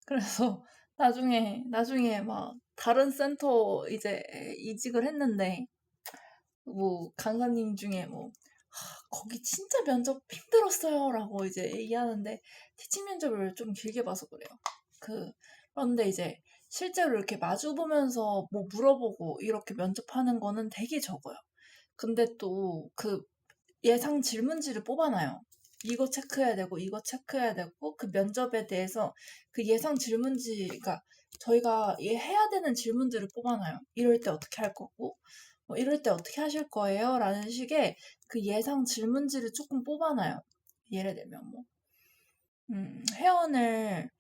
그래서 나중에 막 다른 센터 이제 이직을 했는데 뭐 강사님 중에 뭐 거기 진짜 면접 힘들었어요라고 이제 얘기하는데 티칭 면접을 좀 길게 봐서 그래요. 그런데 이제 실제로 이렇게 마주 보면서 뭐 물어보고 이렇게 면접하는 거는 되게 적어요. 근데 또 그 예상 질문지를 뽑아놔요. 이거 체크해야 되고 이거 체크해야 되고 그 면접에 대해서 그 예상 질문지 그러니까 저희가 해야 되는 질문들을 뽑아놔요. 이럴 때 어떻게 할 거고 뭐 이럴 때 어떻게 하실 거예요? 라는 식의 그 예상 질문지를 조금 뽑아놔요. 예를 들면 뭐 회원을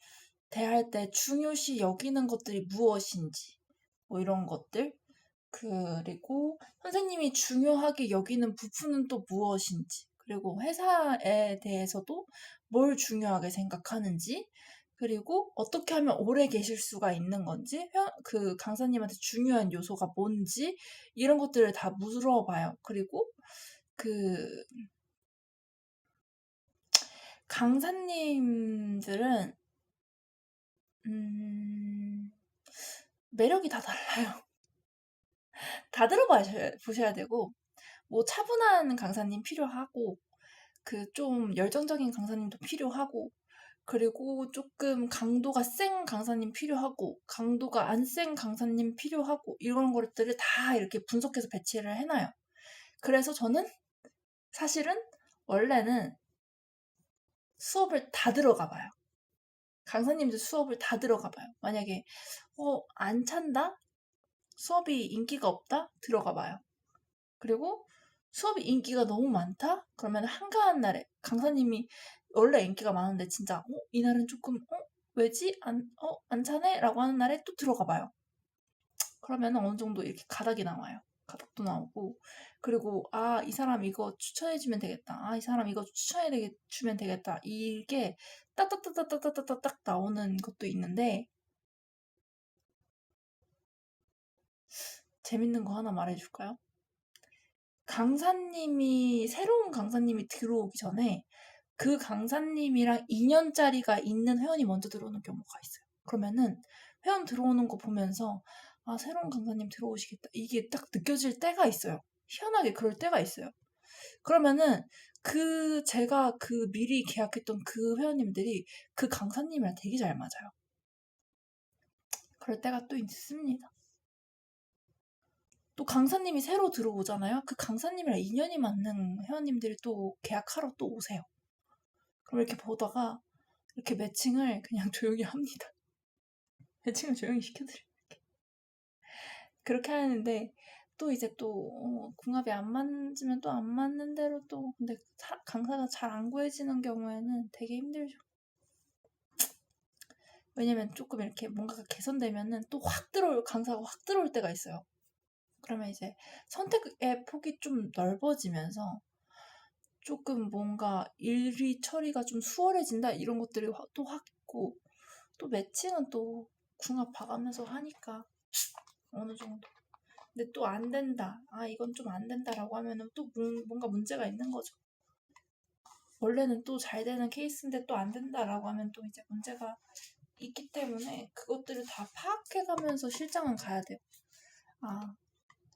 대할 때 중요시 여기는 것들이 무엇인지 뭐 이런 것들 그리고 선생님이 중요하게 여기는 부분은 또 무엇인지, 그리고 회사에 대해서도 뭘 중요하게 생각하는지, 그리고 어떻게 하면 오래 계실 수가 있는 건지, 그 강사님한테 중요한 요소가 뭔지, 이런 것들을 다 물어봐요. 그리고 그 강사님들은, 매력이 다 달라요. 다 보셔야 되고, 뭐 차분한 강사님 필요하고, 그 좀 열정적인 강사님도 필요하고, 그리고 조금 강도가 센 강사님 필요하고, 강도가 안 센 강사님 필요하고, 이런 것들을 다 이렇게 분석해서 배치를 해놔요. 그래서 저는 사실은 원래는 수업을 다 들어가 봐요. 강사님들 수업을 다 들어가 봐요. 만약에 안 찬다? 수업이 인기가 없다? 들어가 봐요. 그리고 수업이 인기가 너무 많다? 그러면 한가한 날에 강사님이 원래 인기가 많은데 진짜 이날은 조금 왜지? 안 차네? 라고 하는 날에 또 들어가 봐요. 그러면 어느 정도 이렇게 가닥이 나와요. 가닥도 나오고 그리고 이 사람 이거 추천해주면 되겠다. 이 사람 이거 주면 되겠다. 이게 따따따따따따따딱 나오는 것도 있는데 재밌는 거 하나 말해줄까요? 새로운 강사님이 들어오기 전에 그 강사님이랑 2년짜리가 있는 회원이 먼저 들어오는 경우가 있어요. 그러면은 회원 들어오는 거 보면서 새로운 강사님 들어오시겠다. 이게 딱 느껴질 때가 있어요. 희한하게 그럴 때가 있어요. 그러면은 제가 미리 계약했던 그 회원님들이 그 강사님이랑 되게 잘 맞아요. 그럴 때가 또 있습니다. 또 강사님이 새로 들어오잖아요. 그 강사님이랑 인연이 맞는 회원님들이 또 계약하러 또 오세요. 그럼 이렇게 보다가 이렇게 매칭을 그냥 조용히 합니다. 매칭을 조용히 시켜드려요. 그렇게 하는데 또 이제 또 궁합이 안 맞으면 또 안 맞는 대로 또 근데 강사가 잘 안 구해지는 경우에는 되게 힘들죠. 왜냐면 조금 이렇게 뭔가가 개선되면은 또 강사가 확 들어올 때가 있어요. 그러면 이제 선택의 폭이 좀 넓어지면서 조금 뭔가 일이 처리가 좀 수월해진다 이런 것들이 또 확 있고 또 매칭은 또 궁합 봐가면서 하니까 어느 정도 근데 또 안 된다 이건 좀 안 된다라고 하면은 또 뭔가 문제가 있는 거죠. 원래는 또 잘 되는 케이스인데 또 안 된다라고 하면 또 이제 문제가 있기 때문에 그것들을 다 파악해가면서 실장은 가야 돼요.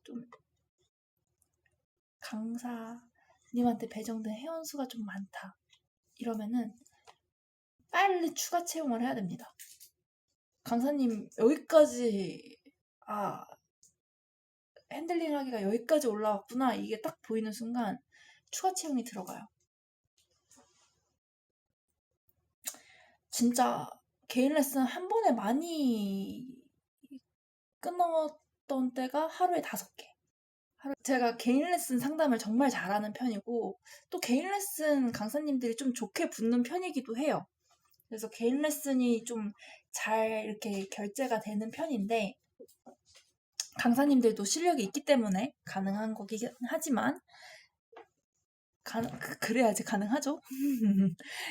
좀 강사 님한테 배정된 회원수가 좀 많다. 이러면은 빨리 추가 채용을 해야 됩니다. 강사님 여기까지 핸들링하기가 여기까지 올라왔구나. 이게 딱 보이는 순간 추가 채용이 들어가요. 진짜 개인 레슨 한 번에 많이 끊었던 때가 하루에 5개. 제가 개인 레슨 상담을 정말 잘하는 편이고 또 개인 레슨 강사님들이 좀 좋게 붙는 편이기도 해요. 그래서 개인 레슨이 좀 잘 이렇게 결제가 되는 편인데 강사님들도 실력이 있기 때문에 가능한 거긴 하지만 그래야지 가능하죠.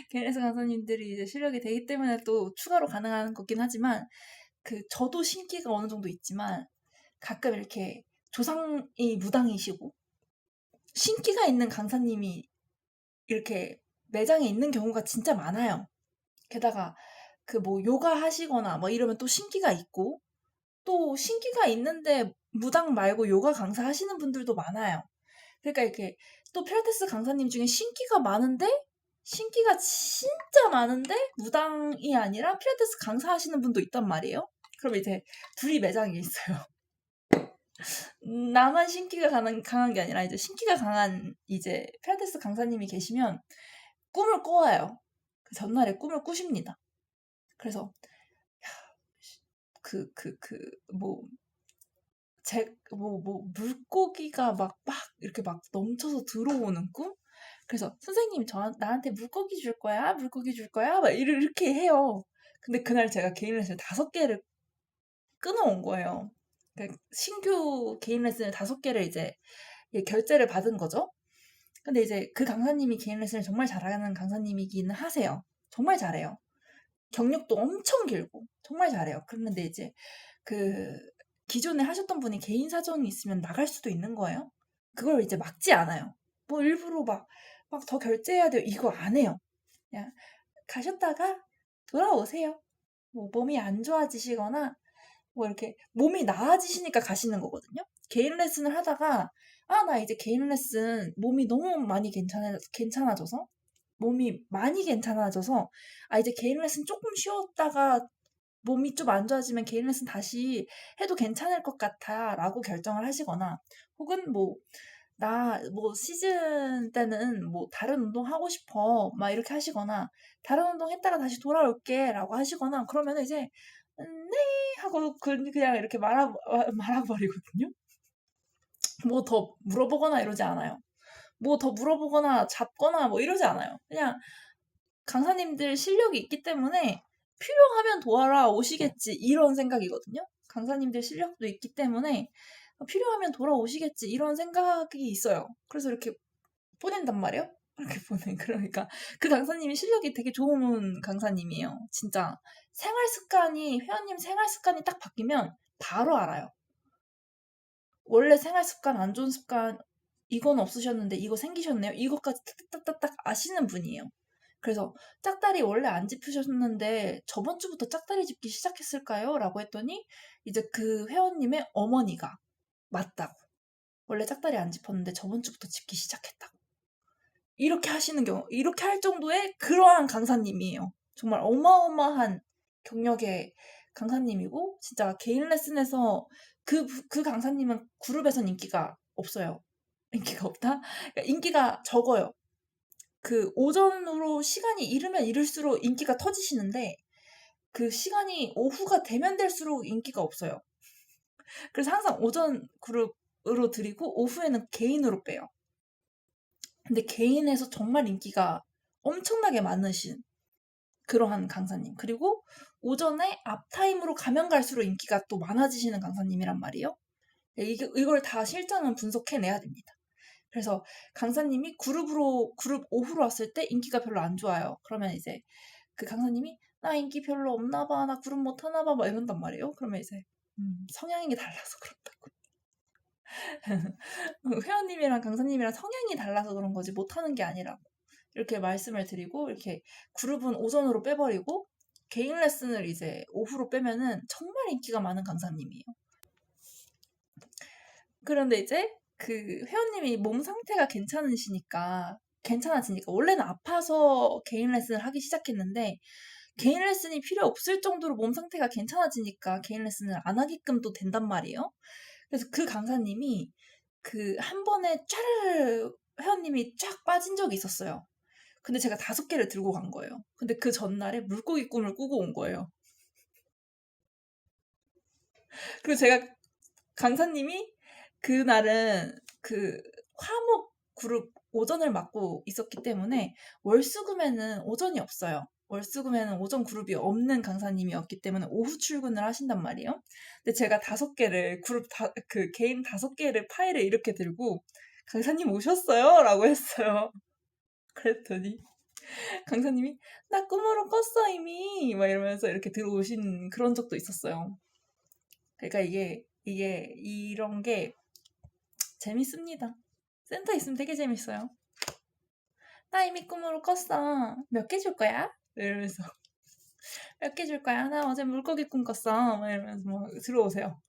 개인 레슨 강사님들이 이제 실력이 되기 때문에 또 추가로 가능한 거긴 하지만 저도 신기가 어느 정도 있지만 가끔 이렇게 조상이 무당이시고 신기가 있는 강사님이 이렇게 매장에 있는 경우가 진짜 많아요. 게다가 요가 하시거나 뭐 이러면 또 신기가 있고 또 신기가 있는데 무당 말고 요가 강사 하시는 분들도 많아요. 그러니까 이렇게 또 필라테스 강사님 중에 신기가 진짜 많은데 무당이 아니라 필라테스 강사 하시는 분도 있단 말이에요. 그럼 이제 둘이 매장에 있어요. 나만 신기가 강한 게 아니라 이제 신기가 강한 이제 필라테스 강사님이 계시면 꿈을 꿔와요. 전날에 꿈을 꾸십니다. 그래서 물고기가 막 이렇게 막 넘쳐서 들어오는 꿈? 그래서 선생님 나한테 물고기 줄 거야? 물고기 줄 거야? 막 이렇게 해요. 근데 그날 제가 개인 레슨을 5개를 끊어온 거예요. 그러니까 신규 개인 레슨을 5개를 이제 결제를 받은 거죠. 근데 이제 그 강사님이 개인 레슨을 정말 잘하는 강사님이기는 하세요. 정말 잘해요. 경력도 엄청 길고 정말 잘해요. 그런데 이제 기존에 하셨던 분이 개인 사정이 있으면 나갈 수도 있는 거예요. 그걸 이제 막지 않아요. 뭐 일부러 막 더 결제해야 돼요. 이거 안 해요. 그냥 가셨다가 돌아오세요. 뭐 몸이 안 좋아지시거나 뭐 이렇게 몸이 나아지시니까 가시는 거거든요. 개인 레슨을 하다가 나 이제 개인 레슨 몸이 너무 많이 괜찮아져서 이제 개인 레슨 조금 쉬었다가 몸이 좀 안 좋아지면 개인 레슨 다시 해도 괜찮을 것 같아 라고 결정을 하시거나 혹은 시즌 때는 다른 운동 하고 싶어 막 이렇게 하시거나 다른 운동 했다가 다시 돌아올게 라고 하시거나 그러면 이제 네 하고 그냥 이렇게 말아버리거든요. 뭐 더 물어보거나 이러지 않아요. 뭐 더 물어보거나 잡거나 뭐 이러지 않아요. 그냥 강사님들 실력이 있기 때문에 필요하면 돌아오시겠지 이런 생각이거든요. 강사님들 실력도 있기 때문에 필요하면 돌아오시겠지 이런 생각이 있어요. 그래서 이렇게 보낸단 말이에요. 이렇게 그러니까 그 강사님이 실력이 되게 좋은 강사님이에요. 진짜 회원님 생활 습관이 딱 바뀌면 바로 알아요. 원래 생활 습관 안 좋은 습관 이건 없으셨는데 이거 생기셨네요. 이것까지 딱딱딱딱 아시는 분이에요. 그래서 짝다리 원래 안 짚으셨는데 저번 주부터 짝다리 짚기 시작했을까요? 라고 했더니 이제 그 회원님의 어머니가 맞다고. 원래 짝다리 안 짚었는데 저번 주부터 짚기 시작했다고. 이렇게 할 정도의 그러한 강사님이에요. 정말 어마어마한 경력의 강사님이고 진짜 개인 레슨에서 그 강사님은 그룹에선 인기가 없어요. 인기가 없다? 그러니까 인기가 적어요. 오전으로 시간이 이르면 이를수록 인기가 터지시는데 그 시간이 오후가 되면 될수록 인기가 없어요. 그래서 항상 오전 그룹으로 드리고 오후에는 개인으로 빼요. 근데 개인에서 정말 인기가 엄청나게 많으신 그러한 강사님. 그리고 오전에 앞타임으로 가면 갈수록 인기가 또 많아지시는 강사님이란 말이에요. 이걸 다 실장은 분석해내야 됩니다. 그래서 강사님이 그룹 오후로 왔을 때 인기가 별로 안 좋아요. 그러면 이제 그 강사님이 나 인기 별로 없나 봐. 나 그룹 못 하나 봐. 막 이런단 말이에요. 그러면 이제 성향이 달라서 그렇다고. 회원님이랑 강사님이랑 성향이 달라서 그런 거지 못하는 게 아니라고. 이렇게 말씀을 드리고 이렇게 그룹은 오전으로 빼버리고 개인 레슨을 이제 오후로 빼면은 정말 인기가 많은 강사님이에요. 그런데 이제 그 회원님이 몸 상태가 괜찮아지니까 원래는 아파서 개인 레슨을 하기 시작했는데 개인 레슨이 필요 없을 정도로 몸 상태가 괜찮아지니까 개인 레슨을 안 하게끔 또 된단 말이에요. 그래서 그 강사님이 그 한 번에 쫘르르 회원님이 쫙 빠진 적이 있었어요. 근데 제가 5개를 들고 간 거예요. 근데 그 전날에 물고기 꿈을 꾸고 온 거예요. 그리고 제가 강사님이 그날은 그 화목 그룹 오전을 맡고 있었기 때문에 월수금에는 오전이 없어요. 월수금에는 오전 그룹이 없는 강사님이었기 때문에 오후 출근을 하신단 말이에요. 근데 제가 5개를 그 개인 5개를 파일을 이렇게 들고 강사님 오셨어요? 라고 했어요. 그랬더니 강사님이 나 꿈으로 꿨어 이미 막 이러면서 이렇게 들어오신 그런 적도 있었어요. 그러니까 이게 이런 게 재밌습니다. 센터 있으면 되게 재밌어요. 나 이미 꿈으로 꿨어. 몇 개 줄 거야? 이러면서 몇 개 줄 거야? 나 어제 물고기 꿈 꿨어. 막 이러면서 막 들어오세요.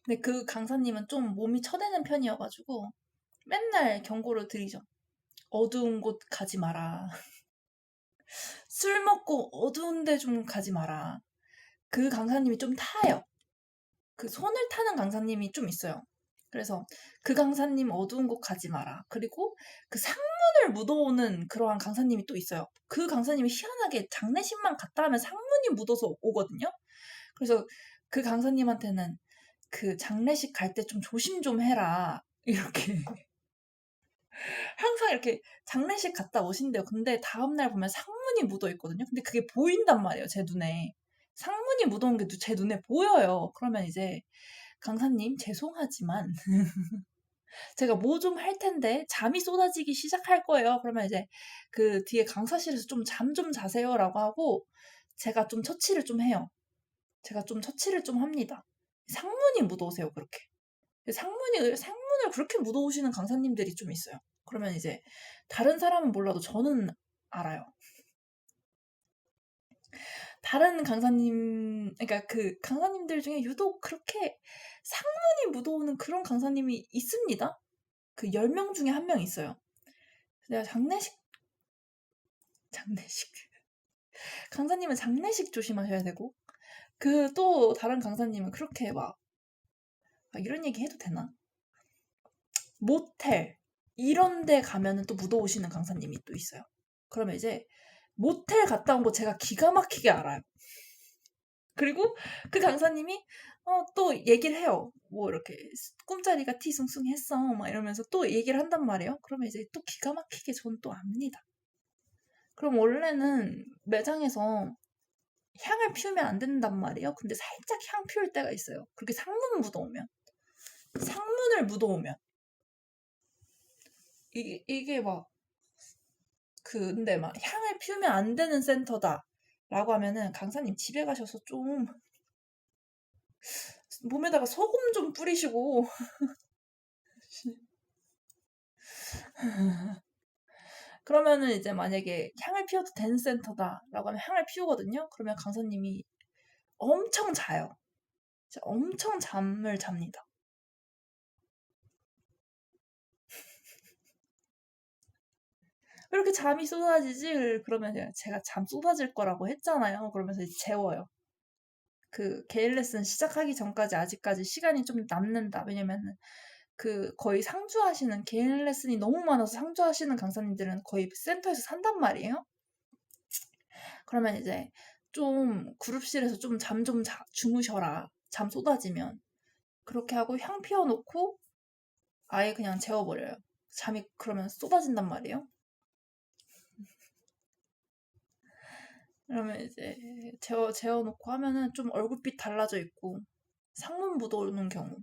근데 그 강사님은 좀 몸이 처대는 편이어가지고 맨날 경고를 드리죠. 어두운 곳 가지 마라. 술 먹고 어두운 데 좀 가지 마라. 그 강사님이 좀 타요. 그 손을 타는 강사님이 좀 있어요. 그래서 그 강사님 어두운 곳 가지 마라. 그리고 그 상문을 묻어오는 그러한 강사님이 또 있어요. 그 강사님이 희한하게 장례식만 갔다 하면 상문이 묻어서 오거든요. 그래서 그 강사님한테는 그 장례식 갈 때 좀 조심 좀 해라. 이렇게 항상 이렇게 장례식 갔다 오신대요. 근데 다음날 보면 상문이 묻어 있거든요. 근데 그게 보인단 말이에요, 제 눈에. 상문이 묻어온 게 제 눈에 보여요. 그러면 이제 강사님 죄송하지만 제가 뭐 좀 할 텐데 잠이 쏟아지기 시작할 거예요. 그러면 이제 그 뒤에 강사실에서 좀 잠 좀 자세요라고 하고 제가 좀 처치를 좀 해요. 제가 좀 처치를 좀 합니다. 상문이 묻어오세요, 그렇게. 상문을 그렇게 묻어오시는 강사님들이 좀 있어요. 그러면 이제 다른 사람은 몰라도 저는 알아요. 다른 강사님, 그러니까 그 강사님들 중에 유독 그렇게 상문이 묻어오는 그런 강사님이 있습니다. 그 10명 중에 1명 있어요. 내가 장례식. 강사님은 장례식 조심하셔야 되고, 그 또 다른 강사님은 그렇게 이런 얘기 해도 되나? 모텔, 이런 데 가면은 또 묻어오시는 강사님이 또 있어요. 그러면 이제 모텔 갔다 온 거 제가 기가 막히게 알아요. 그리고 그 강사님이 또 얘기를 해요. 뭐 이렇게 꿈자리가 티숭숭했어 막 이러면서 또 얘기를 한단 말이에요. 그러면 이제 또 기가 막히게 전 또 압니다. 그럼 원래는 매장에서 향을 피우면 안 된단 말이에요. 근데 살짝 향 피울 때가 있어요. 그렇게 상문을 묻어오면 이게 근데 향을 피우면 안 되는 센터다 라고 하면은 강사님 집에 가셔서 좀 몸에다가 소금 좀 뿌리시고 그러면은 이제 만약에 향을 피워도 되는 센터다라고 하면 향을 피우거든요. 그러면 강사님이 엄청 자요. 진짜 엄청 잠을 잡니다. 왜 이렇게 잠이 쏟아지지? 그러면 제가 잠 쏟아질 거라고 했잖아요. 그러면서 이제 재워요. 그 개인 레슨 시작하기 전까지 아직까지 시간이 좀 남는다. 왜냐면은 그 거의 상주하시는 개인 레슨이 너무 많아서 상주하시는 강사님들은 거의 센터에서 산단 말이에요. 그러면 이제 좀 그룹실에서 좀 주무셔라. 잠 쏟아지면. 그렇게 하고 향 피워놓고 아예 그냥 재워버려요. 잠이 그러면 쏟아진단 말이에요. 그러면 이제 재워놓고 하면은 좀 얼굴빛 달라져 있고 상문 묻어오는 경우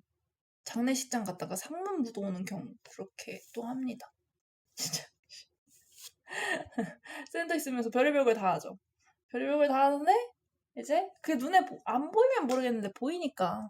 장례식장 갔다가 상문 묻어오는 경우 그렇게 또 합니다. 진짜 센터 있으면서 별의별 걸 다 하죠. 별의별 걸 다 하는데 이제 그게 눈에 안 보이면 모르겠는데 보이니까